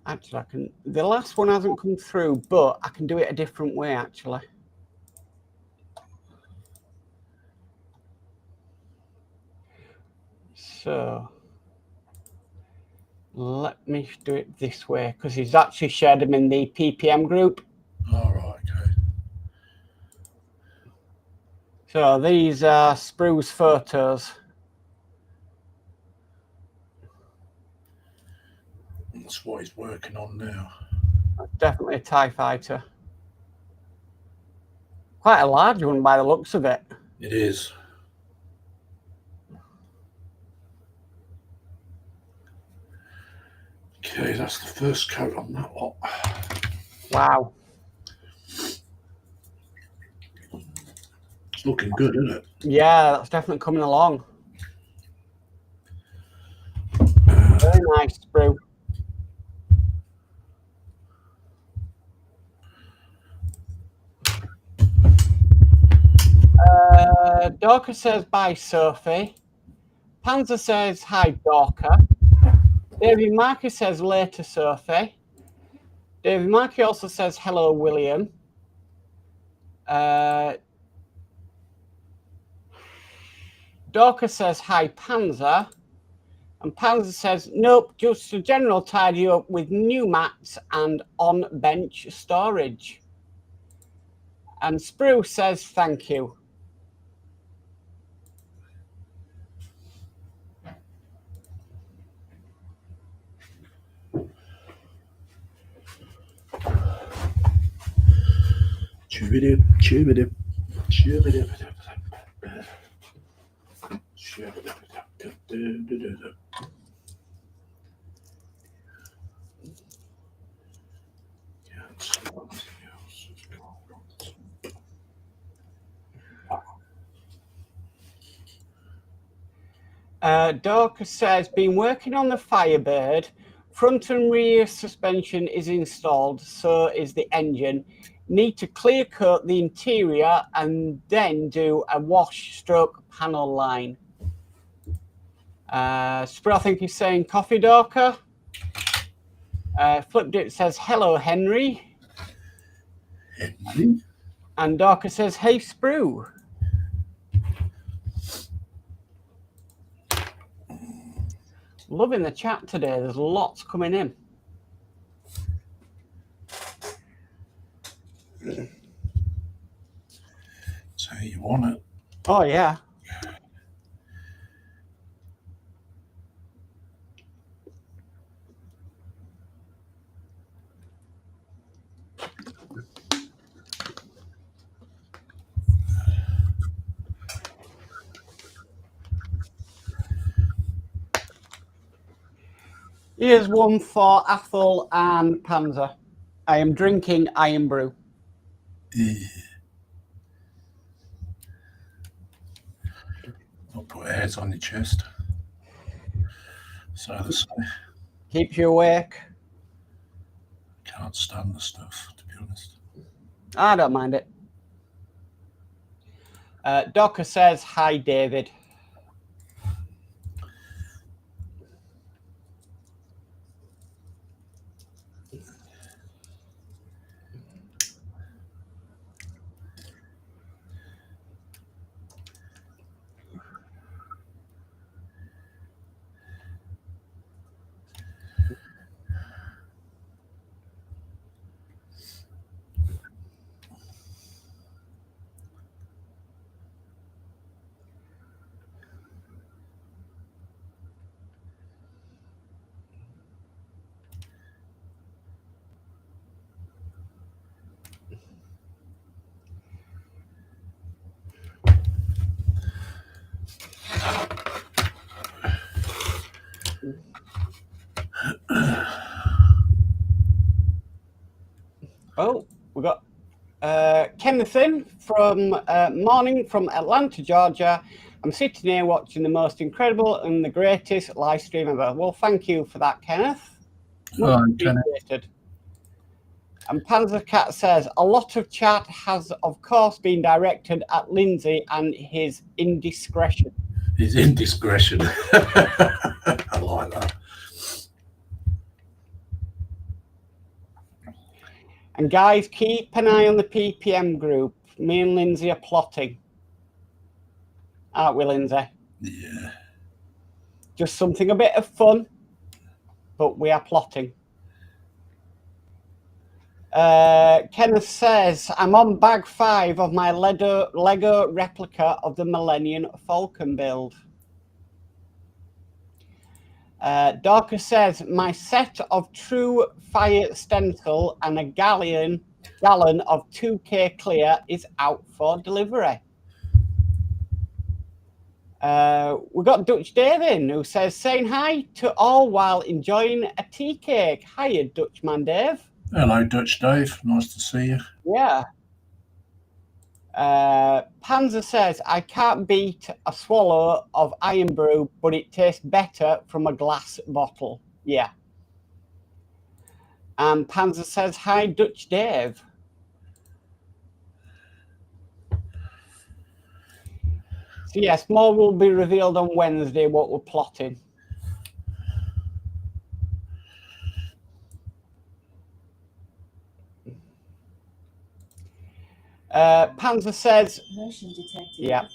Actually, the last one hasn't come through, but I can do it a different way actually. So let me do it this way because he's actually shared them in the PPM group. All right, okay. So these are Sprue's photos. That's what he's working on now. Definitely a TIE fighter. Quite a large one by the looks of it. It is. Okay, that's the first coat on that lot. Wow. It's looking good, isn't it? Yeah, that's definitely coming along. Very nice, Sprue. Dorka says bye, Sophie. Panzer says hi, Dorka. David Markey says later, Sophie. David Markey also says hello, William. Dorka says hi, Panzer. And Panzer says, nope, just a general tidy up with new mats and on-bench storage. And Sprue says thank you. Chubidip, chubidip, chubidip, chubidip. Dorka says, been working on the Firebird. Front and rear suspension is installed, so is the engine. Need to clear coat the interior and then do a wash stroke panel line. Sprue, I think he's saying coffee, Dorka. Flipped it says, hello, Henry. Henry? And Dorka says, hey, Sprue. Loving the chat today. There's lots coming in. So you want it? Oh, yeah. Here's one for Athel and Panzer. I am drinking Iron Brew. I'll put hairs on your chest. So the Keeps you awake. can't stand the stuff, to be honest. I don't mind it. Docker says, hi, David. Oh, we got Kenneth in from morning from Atlanta, Georgia. I'm sitting here watching the most incredible and the greatest live stream ever. Well, thank you for that, Kenneth. Much appreciated. And Panzer Cat says, a lot of chat has, of course, been directed at Lindsay and his indiscretion. His indiscretion. I like that. And guys, keep an eye on the PPM group. Me and Lindsay are plotting. Aren't we, Lindsay? Yeah. Just something a bit of fun, but we are plotting. Kenneth says, I'm on bag 5 of my Lego replica of the Millennium Falcon build. Dorcas says, my set of true fire stencil and a gallon of 2K clear is out for delivery. We've got Dutch Dave in, who says, saying hi to all while enjoying a tea cake. Hiya, Dutchman Dave. Hello, Dutch Dave. Nice to see you. Yeah. Panzer says, I can't beat a swallow of Iron Brew, but it tastes better from a glass bottle. Yeah. And Panzer says, hi, Dutch Dave. So yes, more will be revealed on Wednesday, what we're plotting. Panzer says, yeah.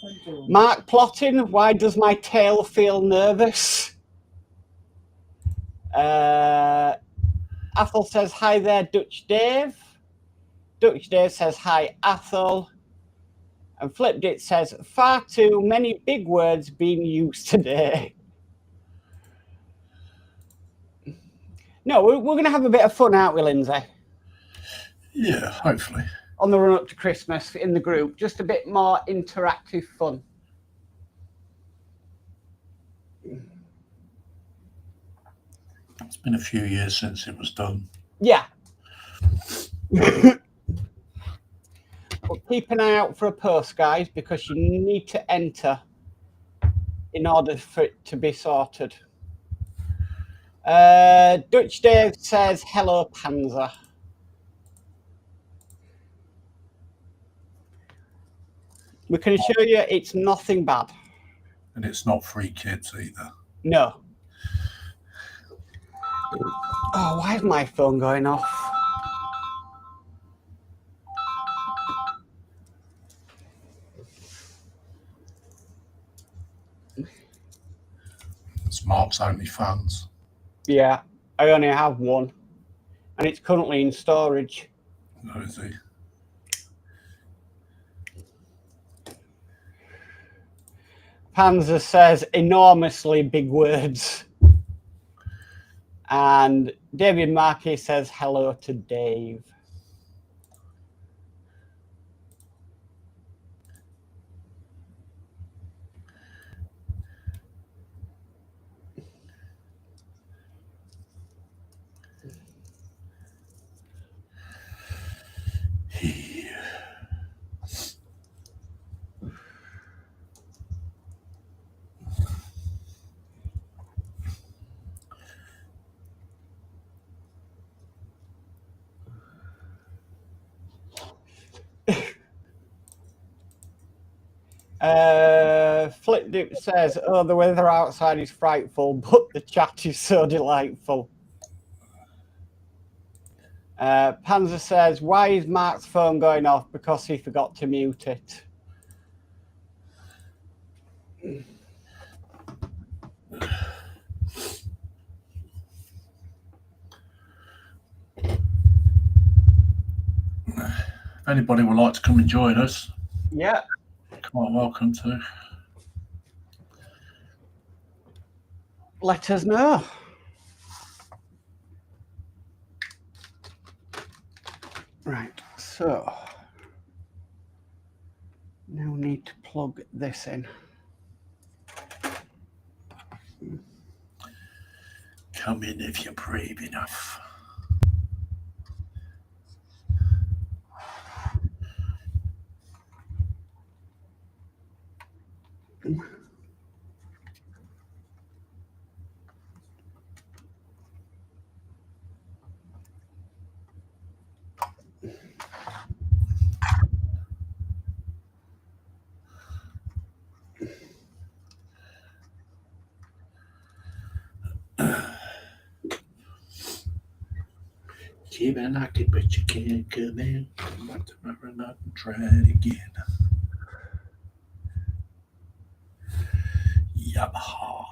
Mark plotting, why does my tail feel nervous? Athel says, hi there, Dutch Dave. Dutch Dave says, hi, Athel. And Flipped It says, far too many big words being used today. No, we're going to have a bit of fun, aren't we, Lindsay? Yeah, hopefully. On the run up to Christmas in the group, just a bit more interactive fun. It's been a few years since it was done. Yeah. But keep an eye out for a post, guys, because you need to enter in order for it to be sorted. Dutch Dave says, hello, Panzer. We can assure you it's nothing bad. And it's not free kids either. No. Oh, why is my phone going off? It's Mark's only fans. Yeah, I only have one. And it's currently in storage. Oh, is he? Panzer says enormously big words. And David Markey says hello to Dave. Flip Dip says, oh, the weather outside is frightful, but the chat is so delightful. Panzer says, why is Mark's phone going off? Because he forgot to mute it. If anybody would like to come and join us, Yeah. quite welcome to. Let us know. Right, so now we need to plug this in. come in if you're brave enough. Keep it like it, but you can't come in. Come back tomorrow night and try it again. Yamaha.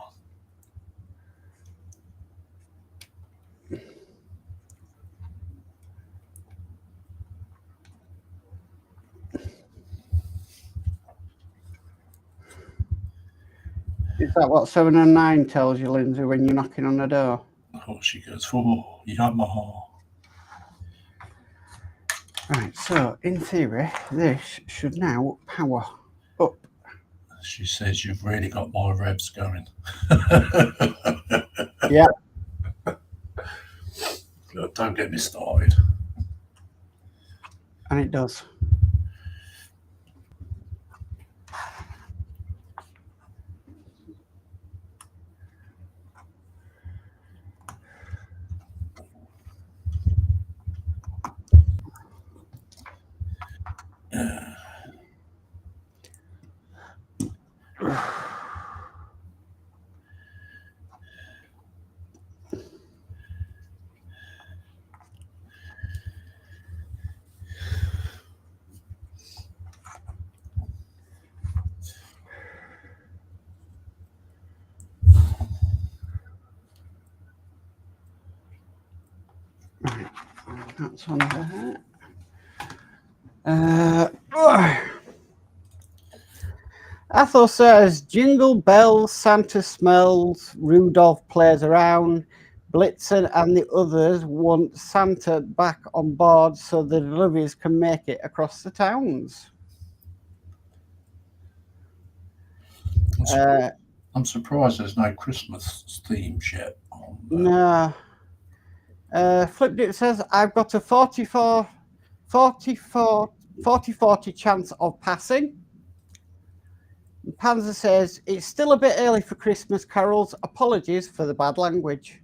Is that what 7 and 9 tells you, Lindsay, when you're knocking on the door? Oh, she goes, oh, Yamaha. Right, so in theory, this should now power up. She says you've really got my revs going. Yeah. Look, don't get me started. And it does. Right, that's on there. Athel says, Jingle bells, Santa smells, Rudolph plays around. Blitzen and the others want Santa back on board so the deliveries can make it across the towns. I'm surprised there's no Christmas themes yet. No. Flipped it says, I've got a 40 40 chance of passing. Panzer says, it's still a bit early for Christmas carols. Apologies for the bad language.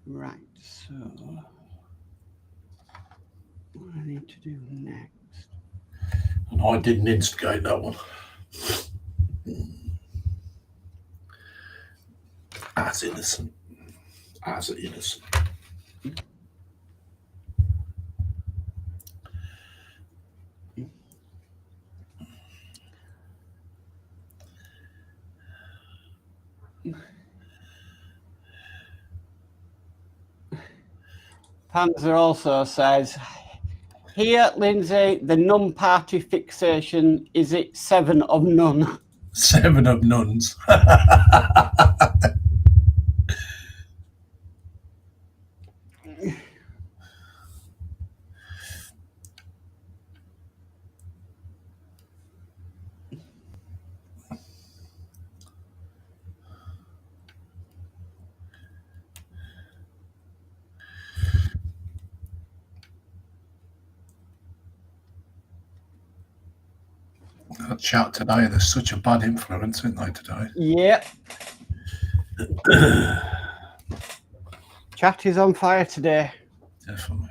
Right, so what I need to do next. And I didn't instigate that one. As innocent. As innocent. Panzer also says, here, Lindsay, the nun party fixation, is it 7 of none? 7 of nuns. That chat today, there's such a bad influence, isn't there, today? Yeah. Chat is on fire today. Definitely.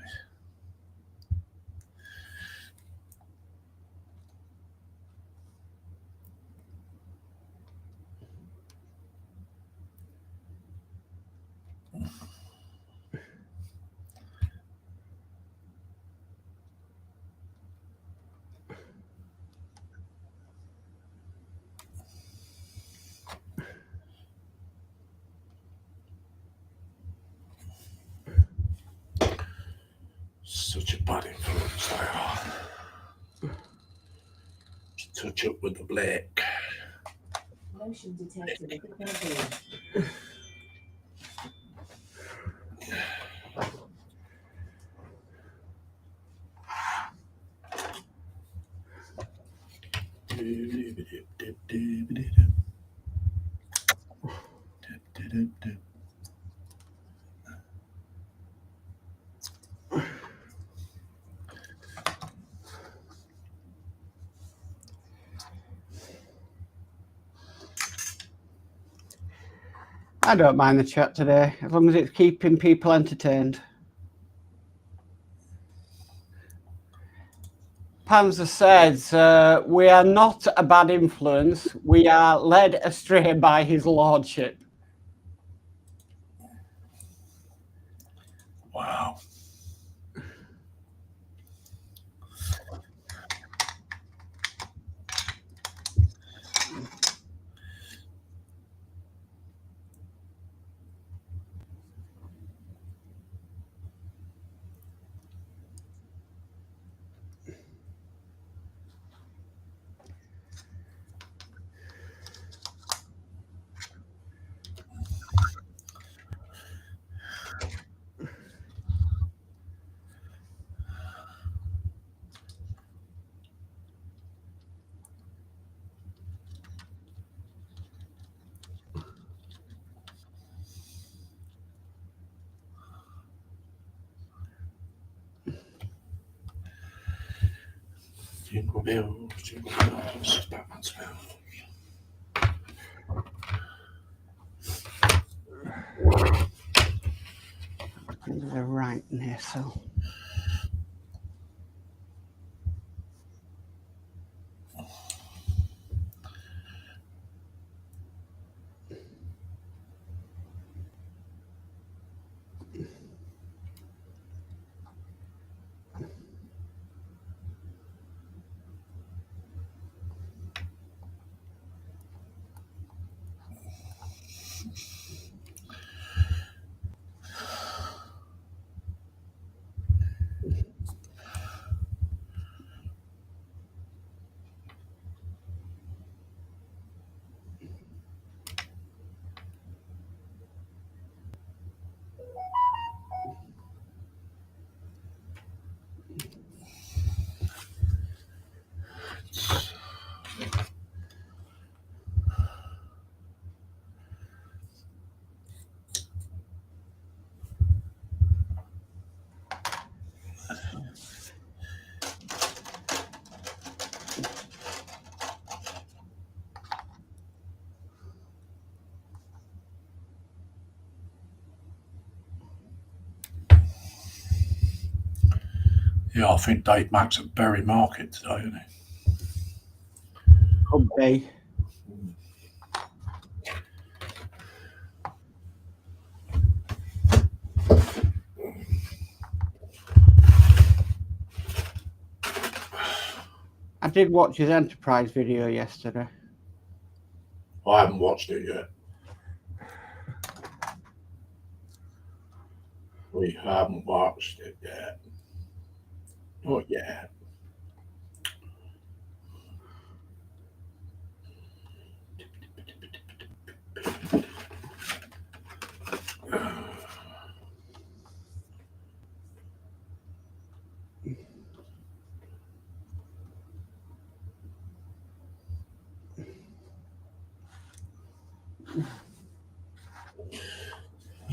Such a bad influence they are. Touch up with the black. Motion detected at the front door. I don't mind the chat today, as long as it's keeping people entertained. Panzer says, we are not a bad influence. We are led astray by his lordship. Wow. Jingle bells, Batman's bells. Into the right nasal. Yeah, I think Dave Mack's at Berry Market today, isn't he? Could be. I did watch his Enterprise video yesterday. I haven't watched it yet. We haven't watched it yet. Not yet.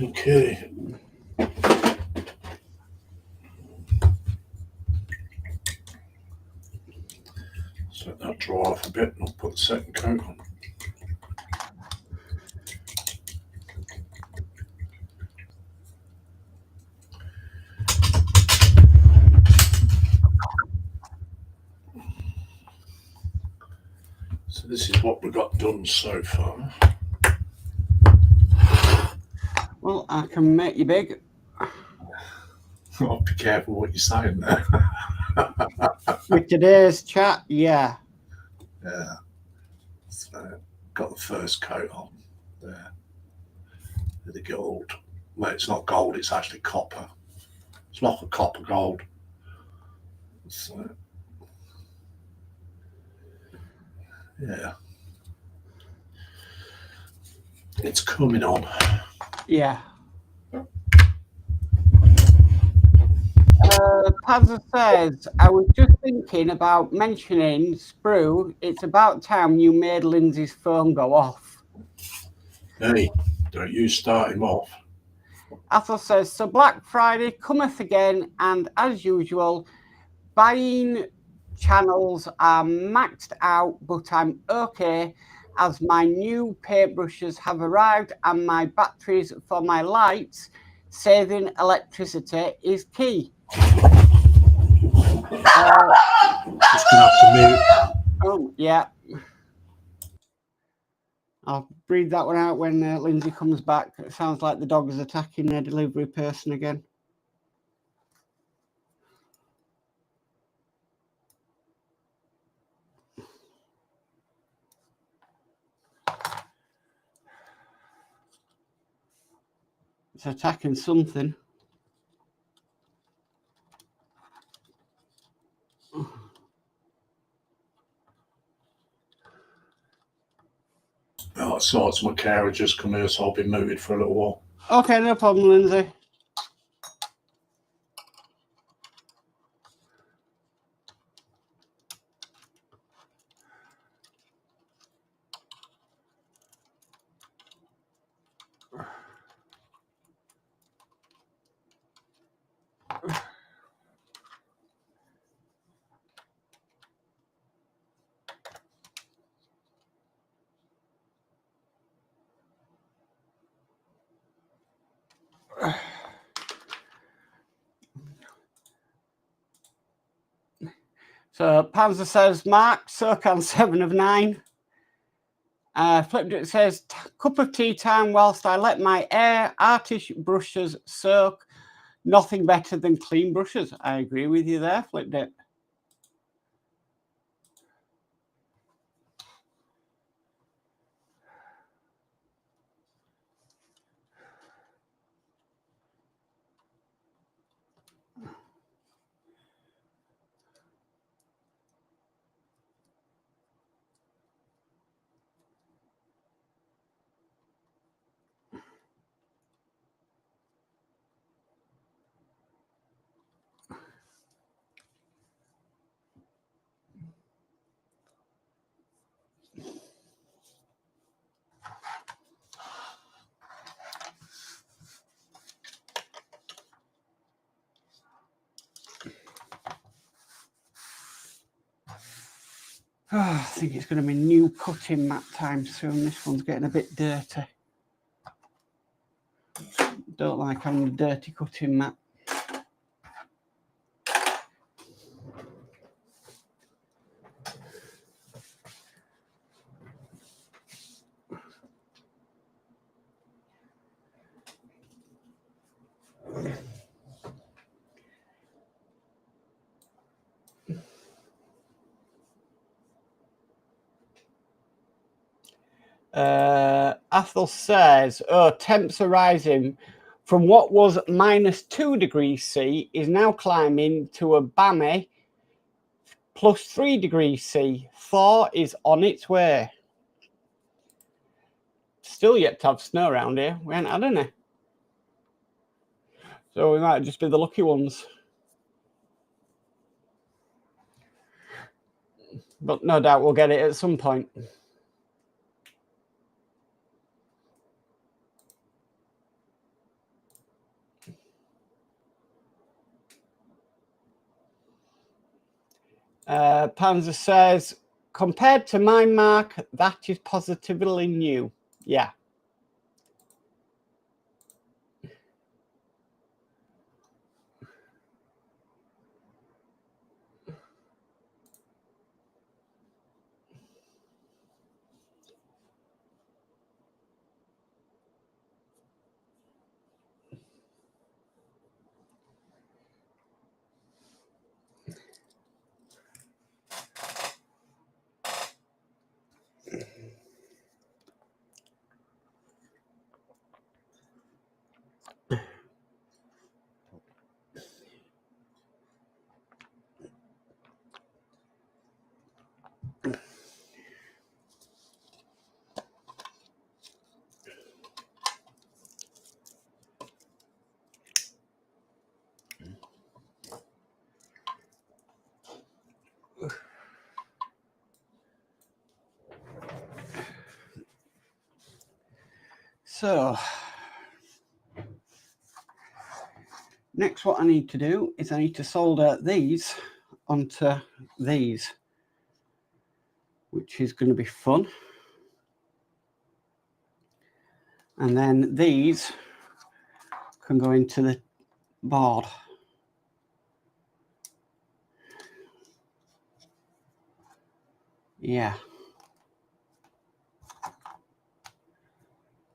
Okay. Let that dry off a bit and I'll put the second coat on. So this is what we've got done so far. Well, I can make you big. I'll be careful what you're saying there. With today's chat, yeah. Yeah. So got the first coat on there. The gold. Well, it's not gold, it's actually copper. It's like a copper gold. So, yeah. It's coming on. Yeah. Pazza says, I was just thinking about mentioning Sprue. It's about time you made Lindsay's phone go off. Hey, don't you start him off. Athel says, so Black Friday cometh again, and as usual, buying channels are maxed out, but I'm okay as my new paintbrushes have arrived and my batteries for my lights. Saving electricity is key. Just gonna have to mute. Oh, yeah. I'll breathe that one out when Lindsay comes back. It sounds like the dog is attacking their delivery person again. It's attacking something. Oh, sorts. My carer just come here, so I'll be muted for a little while. Okay, no problem, Lindsay. So Panzer says, Mark, SOCAN 7 of 9. Flipped it says, cup of tea time whilst I let my air artish brushes soak. Nothing better than clean brushes. I agree with you there, Flipped it. Oh, I think it's going to be new cutting mat time soon. This one's getting a bit dirty. Don't like having a dirty cutting mat. Athel says, oh, temps are rising from what was -2 degrees C is now climbing to a balmy +3 degrees C. Thaw is on its way. Still yet to have snow around here. We ain't had any. So we might just be the lucky ones. But no doubt we'll get it at some point. Panzer says, compared to my mark, that is positively new. Yeah. So next what I need to do is I need to solder these onto these, which is going to be fun. And then these can go into the board. Yeah.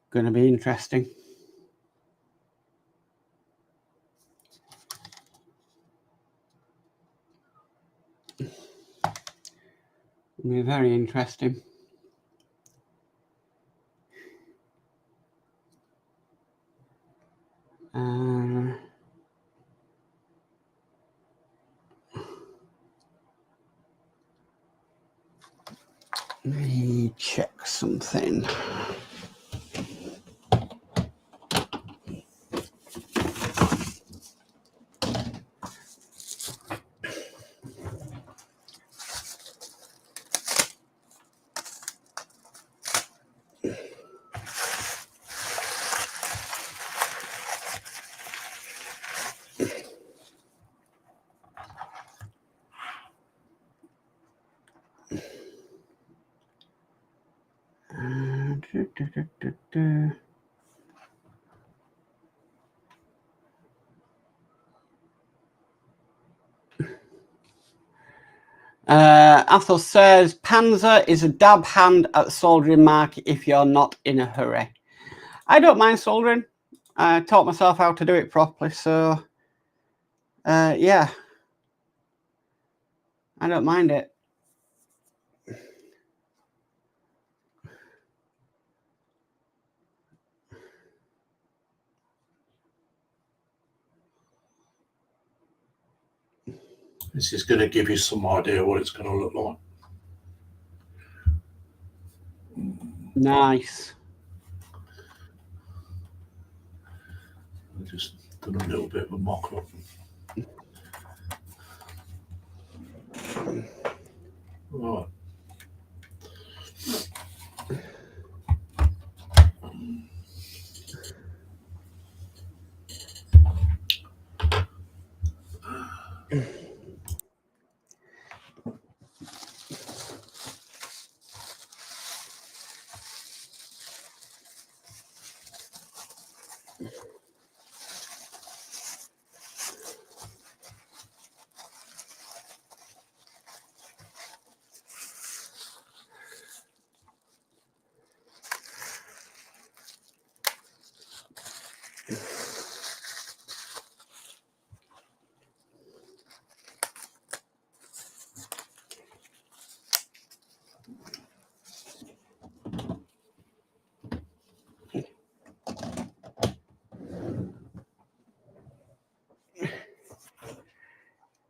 Going to be interesting. It'll be very interesting. Let me check something. Athel says, Panzer is a dab hand at soldering, Mark, if you're not in a hurry. I don't mind soldering. I taught myself how to do it properly, so yeah, I don't mind it. This is going to give you some idea what it's going to look like. Nice. I just done a little bit of a mock-up. Right.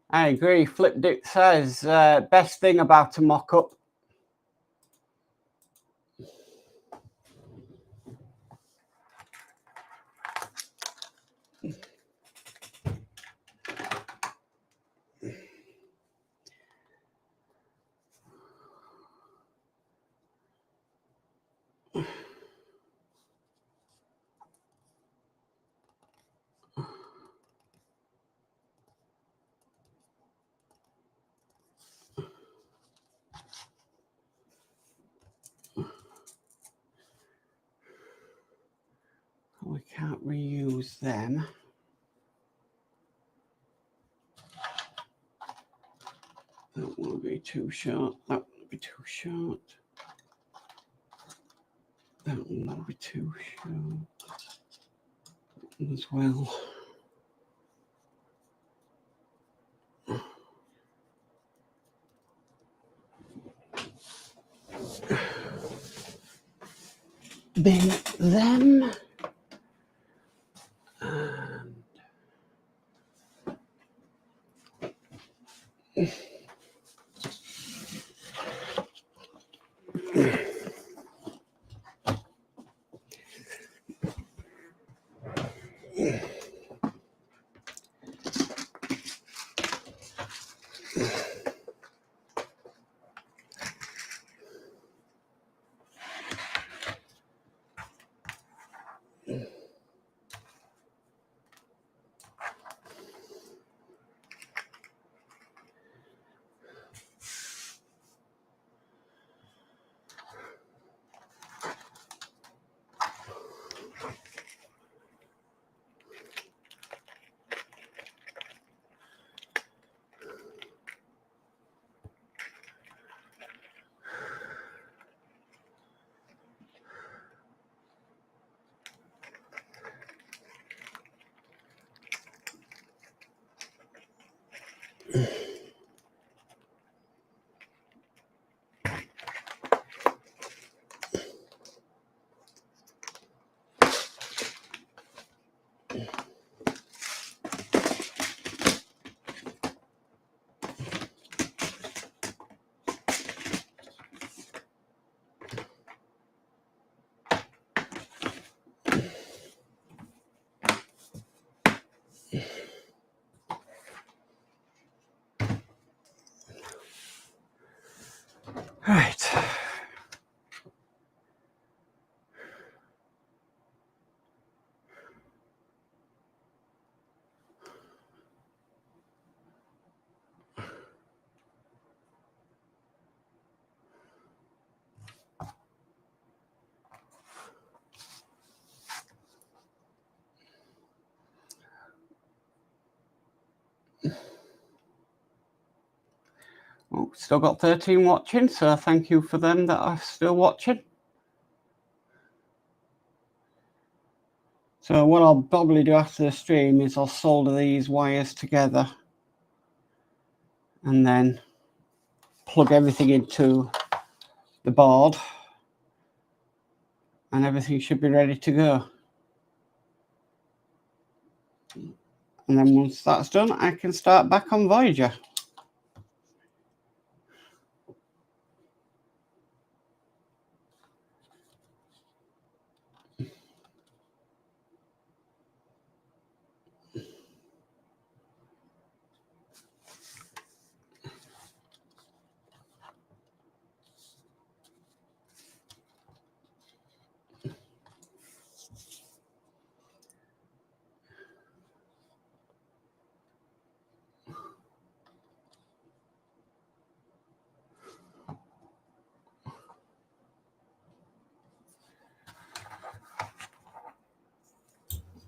I agree. Flip Dick says, best thing about a mock-up. We can't reuse them. That will be too short. That will be too short. That one will be too short as well. Bin them. Oh, still got 13 watching, so thank you for them that are still watching. So what I'll probably do after the stream is I'll solder these wires together and then plug everything into the board and everything should be ready to go. And then once that's done, I can start back on Voyager.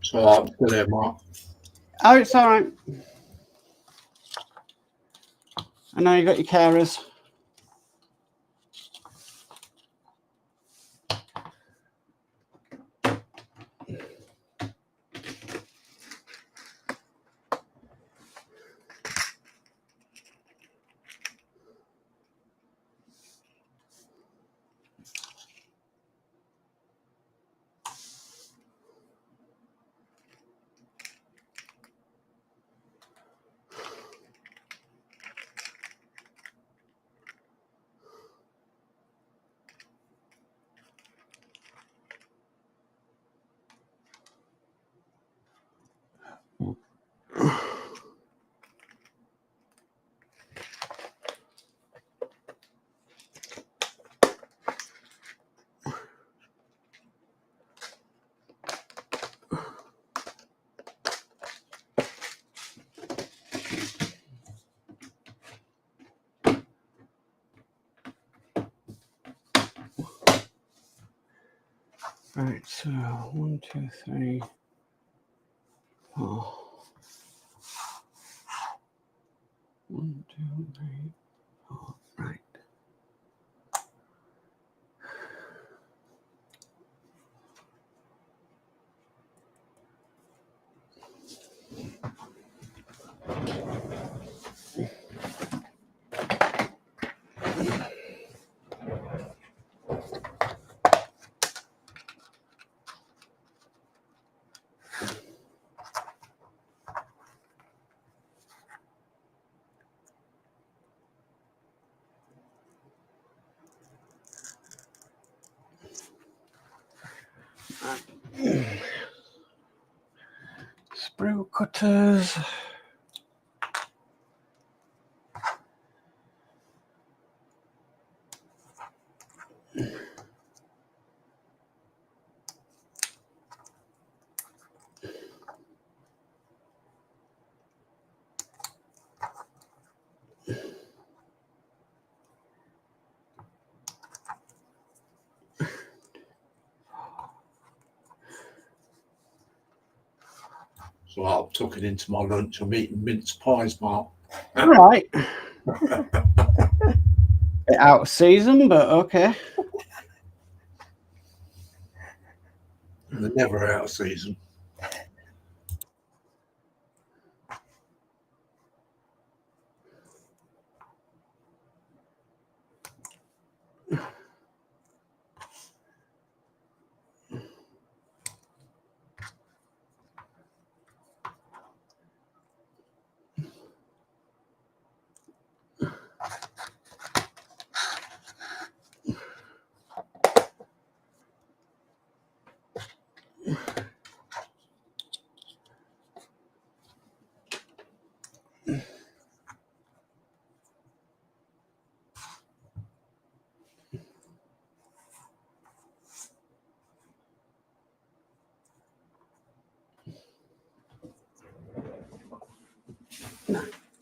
So I'm still there, Mark. Oh, it's all right. I know you got your carers. Right, so 1, 2, 3, 4. 1, 2, 3, 4. Right. Sprue cutters. So I'm tucking into my lunch. I'm eating mince pies, Mark. All right. Bit out of season, but okay. They're never out of season.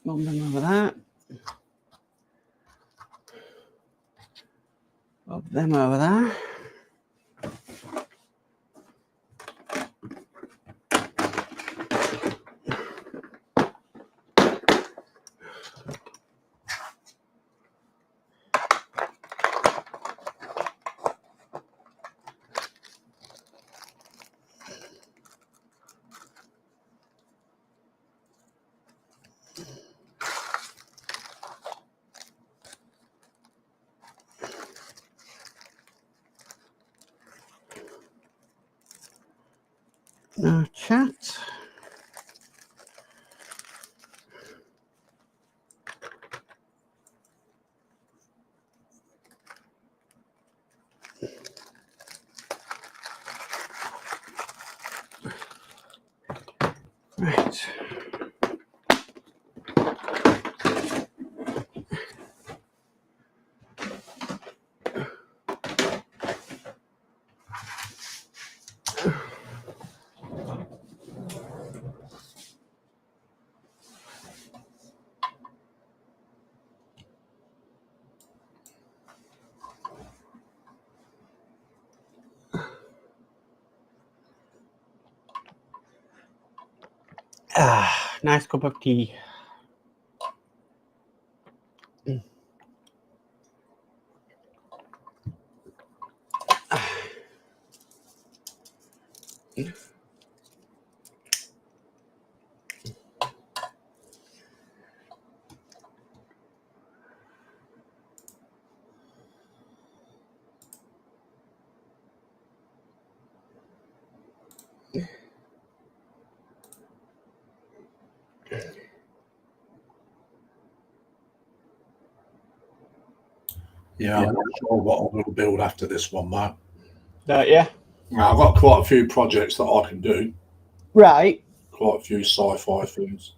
Move them over that. Move them over there. No chat. Right. Nice cup of tea. Yeah, I'm not sure what I'm going to build after this one, mate. Yeah. Now, I've got quite a few projects that I can do. Right. Quite a few sci-fi things.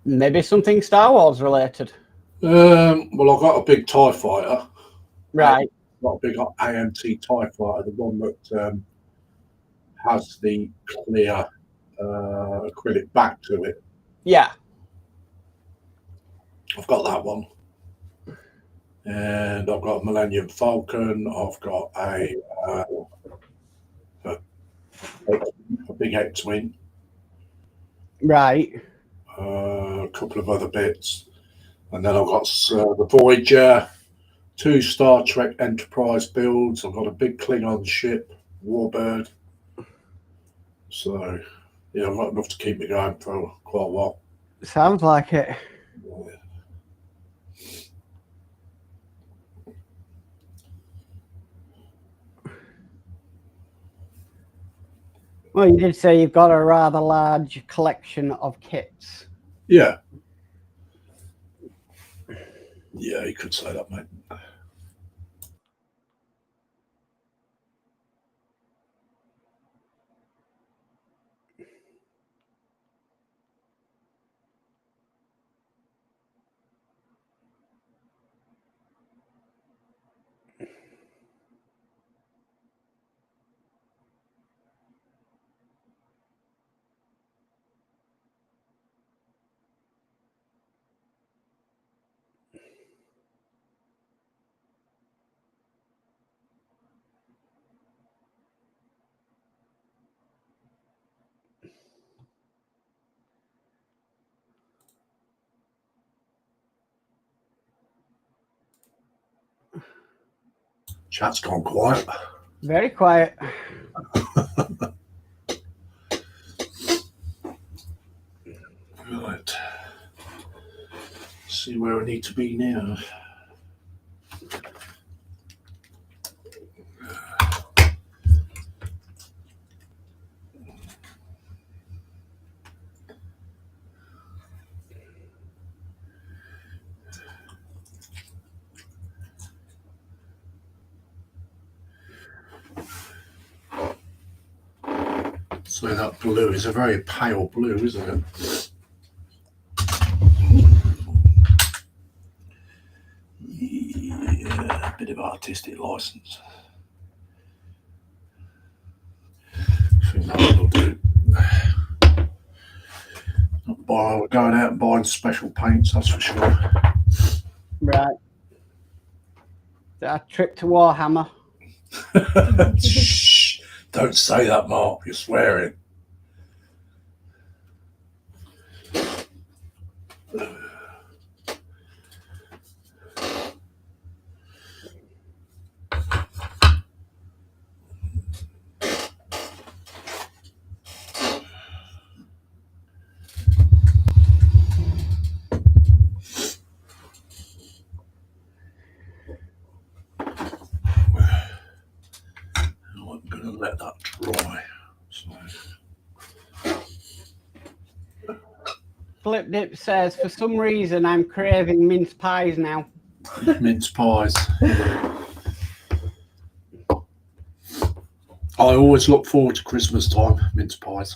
Maybe something Star Wars related. Well, I've got a big TIE fighter. Right. I've got a big AMT TIE fighter, the one that has the clear acrylic back to it. Yeah. I've got that one. And I've got a Millennium Falcon. I've got a big X-Wing. Right. A couple of other bits. And then I've got the Voyager, 2 Star Trek Enterprise builds. I've got a big Klingon ship, Warbird. So, yeah, I've got enough to keep me going for quite a while. Sounds like it. Well, you did say you've got a rather large collection of kits. Yeah. Yeah, you could say that, mate. Chat's gone quiet. Very quiet. Right. See where I need to be now. So that blue is a very pale blue, isn't it? Yeah, a bit of artistic license. I think that will do. We're going out and buying special paints, that's for sure. Right. That trip to Warhammer. Shh, don't say that, Mark. You're swearing. What I'm going to let that dry. So. Flip Dip says, for some reason, I'm craving mince pies now. Mince pies. I always look forward to Christmas time, mince pies.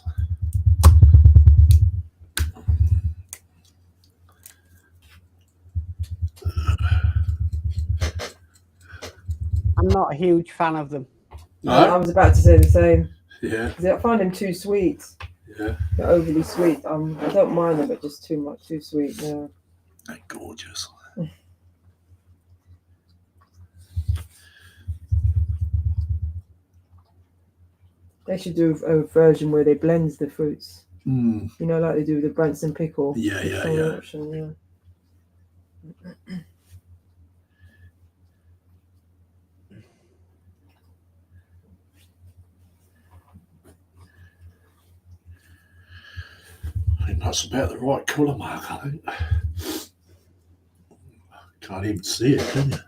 I'm not a huge fan of them. No? I was about to say the same. Yeah. I find them too sweet. Yeah. They're overly sweet. I don't mind them, but just too much, too sweet. Yeah. They're gorgeous. They should do a version where they blend the fruits. Mm. You know, like they do with the Branston pickle. Yeah, It's yeah, an yeah. option, yeah. I think that's about the right colour, Mark, I think. Can't even see it, can you?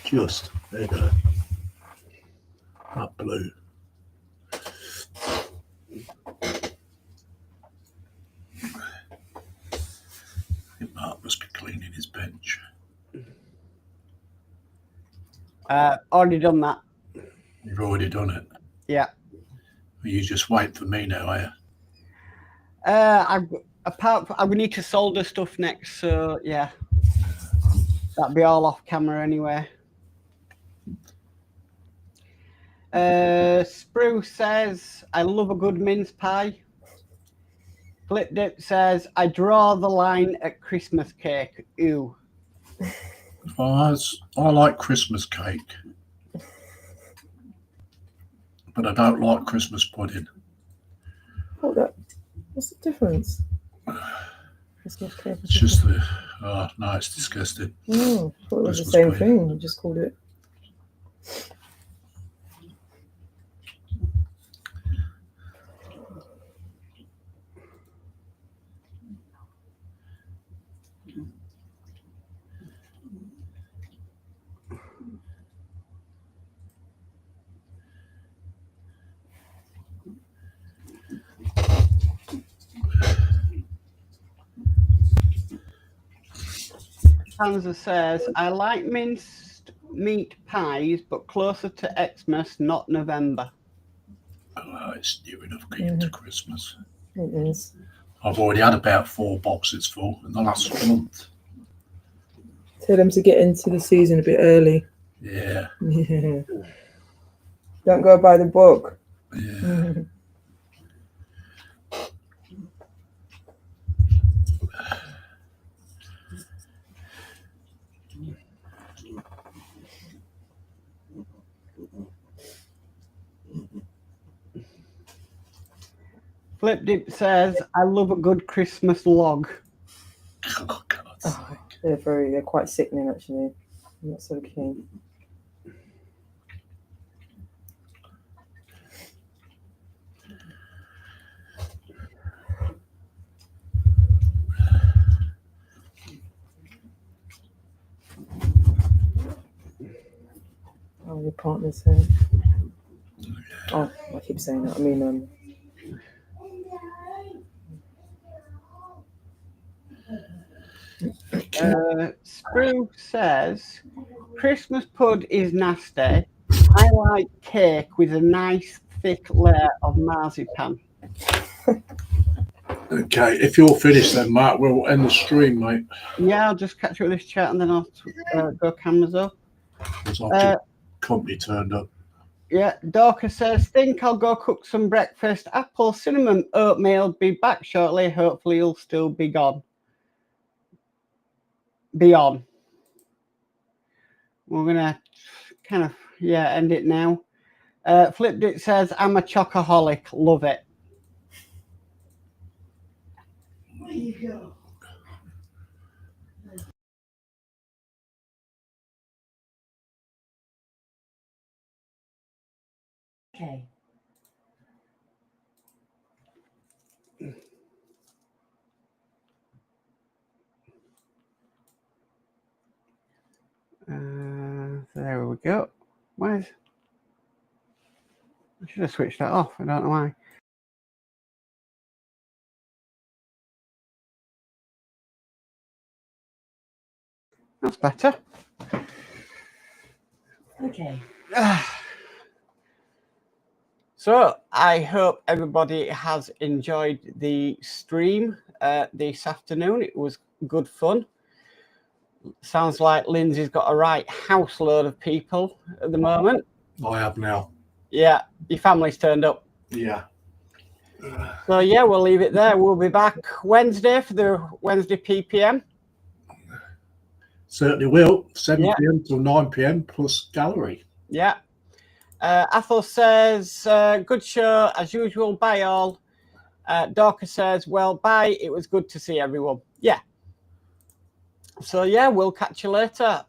Just, there you go. That blue. I think Mark must be cleaning his bench. Already done that. You've already done it. Yeah. You just wait for me now, are you? I would need to solder stuff next, so yeah. That'd be all off camera anyway. Spruce says, I love a good mince pie. Flip Dip says, I draw the line at Christmas cake. Ew. Well, I like Christmas cake. But I don't like Christmas pudding. What's the difference? Christmas cake. It's just the, no, it's disgusting. Oh, I thought it was the Christmas same pudding. thing. You just called it. Hansa says, I like minced meat pies, but closer to Xmas, not November. Oh, it's near enough getting to Christmas. It is. I've already had about 4 boxes full in the last month. Tell them to get into the season a bit early. Yeah. Yeah. Don't go by the book. Yeah. Flip Dip says, I love a good Christmas log. Oh, God's sake. They're quite sickening actually. I'm not so keen. Oh, your partner's here. Oh, I keep saying that. I mean, Spruce says, Christmas pud is nasty. I like cake with a nice thick layer of marzipan. Okay, if you're finished then, Mark, we'll end the stream, mate. Yeah, I'll just catch up with this chat and then I'll go cameras up. Because I've just company turned up. Yeah, Dorcas says, think I'll go cook some breakfast. Apple cinnamon oatmeal. Be back shortly. Hopefully he'll still be gone. Be on. We're gonna kind of end it now. Flipped it says, I'm a chocoholic. Love it. There you go. Okay. There we go. Where's I should have switched that off. I don't know why. That's better. Okay. So I hope everybody has enjoyed the stream this afternoon. It was good fun. Sounds like Lindsay's got a right house load of people at the moment. I have now. Yeah, your family's turned up. Yeah. So yeah, we'll leave it there. We'll be back Wednesday for the Wednesday PPM. Certainly will. 7 Yeah. p.m. till 9 p.m. plus gallery. Yeah. Athol says, good show as usual. Bye all. Dorcas says, well, bye. It was good to see everyone. Yeah. So yeah, we'll catch you later.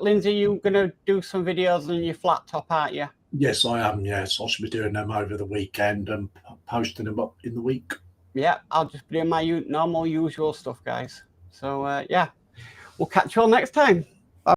Lindsay, you're gonna do some videos on your flat top, aren't you? Yes, I am. Yes, I should be doing them over the weekend and posting them up in the week. Yeah, I'll just be doing my normal usual stuff, guys. So yeah, we'll catch you all next time.